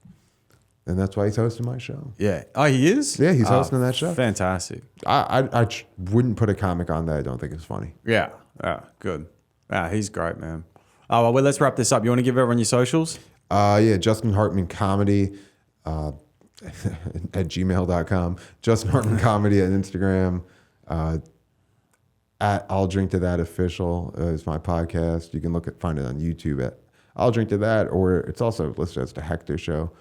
Speaker 2: and that's why he's hosting my show.
Speaker 1: Yeah. Oh, he is?
Speaker 2: Yeah, he's hosting that show.
Speaker 1: Fantastic.
Speaker 2: I wouldn't put a comic on that I don't think is funny.
Speaker 1: Yeah. Good. He's great, man. Oh, well, let's wrap this up. You want to give everyone your socials?
Speaker 2: Yeah, Justin Hartman Comedy at gmail.com. Justin Hartman Comedy at Instagram. At I'll Drink to That Official is my podcast. You can find it on YouTube at I'll Drink to That, or it's also listed as the Hector Show.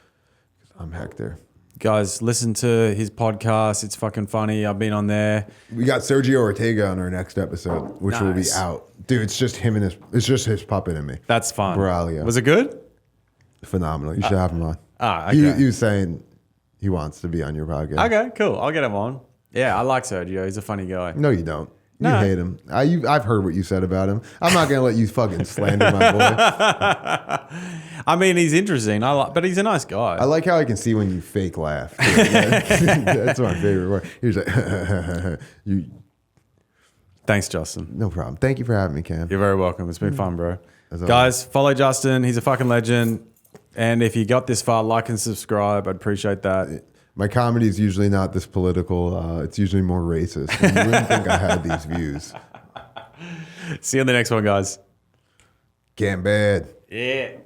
Speaker 2: I'm Hector.
Speaker 1: Guys, listen to his podcast. It's fucking funny. I've been on there.
Speaker 2: We got Sergio Ortega on our next episode, which will be out. Dude, it's just his puppet and me.
Speaker 1: That's fun.
Speaker 2: Boralio.
Speaker 1: Was it good?
Speaker 2: Phenomenal. You should have him on.
Speaker 1: Okay.
Speaker 2: He was saying he wants to be on your podcast.
Speaker 1: Okay, cool. I'll get him on. Yeah, I like Sergio. He's a funny guy.
Speaker 2: No, you don't. You
Speaker 1: No.
Speaker 2: hate him. I've heard what you said about him. I'm not going to let you fucking slander my boy.
Speaker 1: I mean, he's interesting. But he's a nice guy.
Speaker 2: I like how I can see when you fake laugh. That's my favorite word. He's like, you.
Speaker 1: Thanks, Justin.
Speaker 2: No problem. Thank you for having me, Cam.
Speaker 1: You're very welcome. It's been fun, bro.
Speaker 2: always.
Speaker 1: Guys, follow Justin. He's a fucking legend. And if you got this far, like and subscribe. I'd appreciate that.
Speaker 2: My comedy is usually not this political. It's usually more racist. And you wouldn't think I had these views.
Speaker 1: See you on the next one, guys.
Speaker 2: Can't bad.
Speaker 1: Yeah.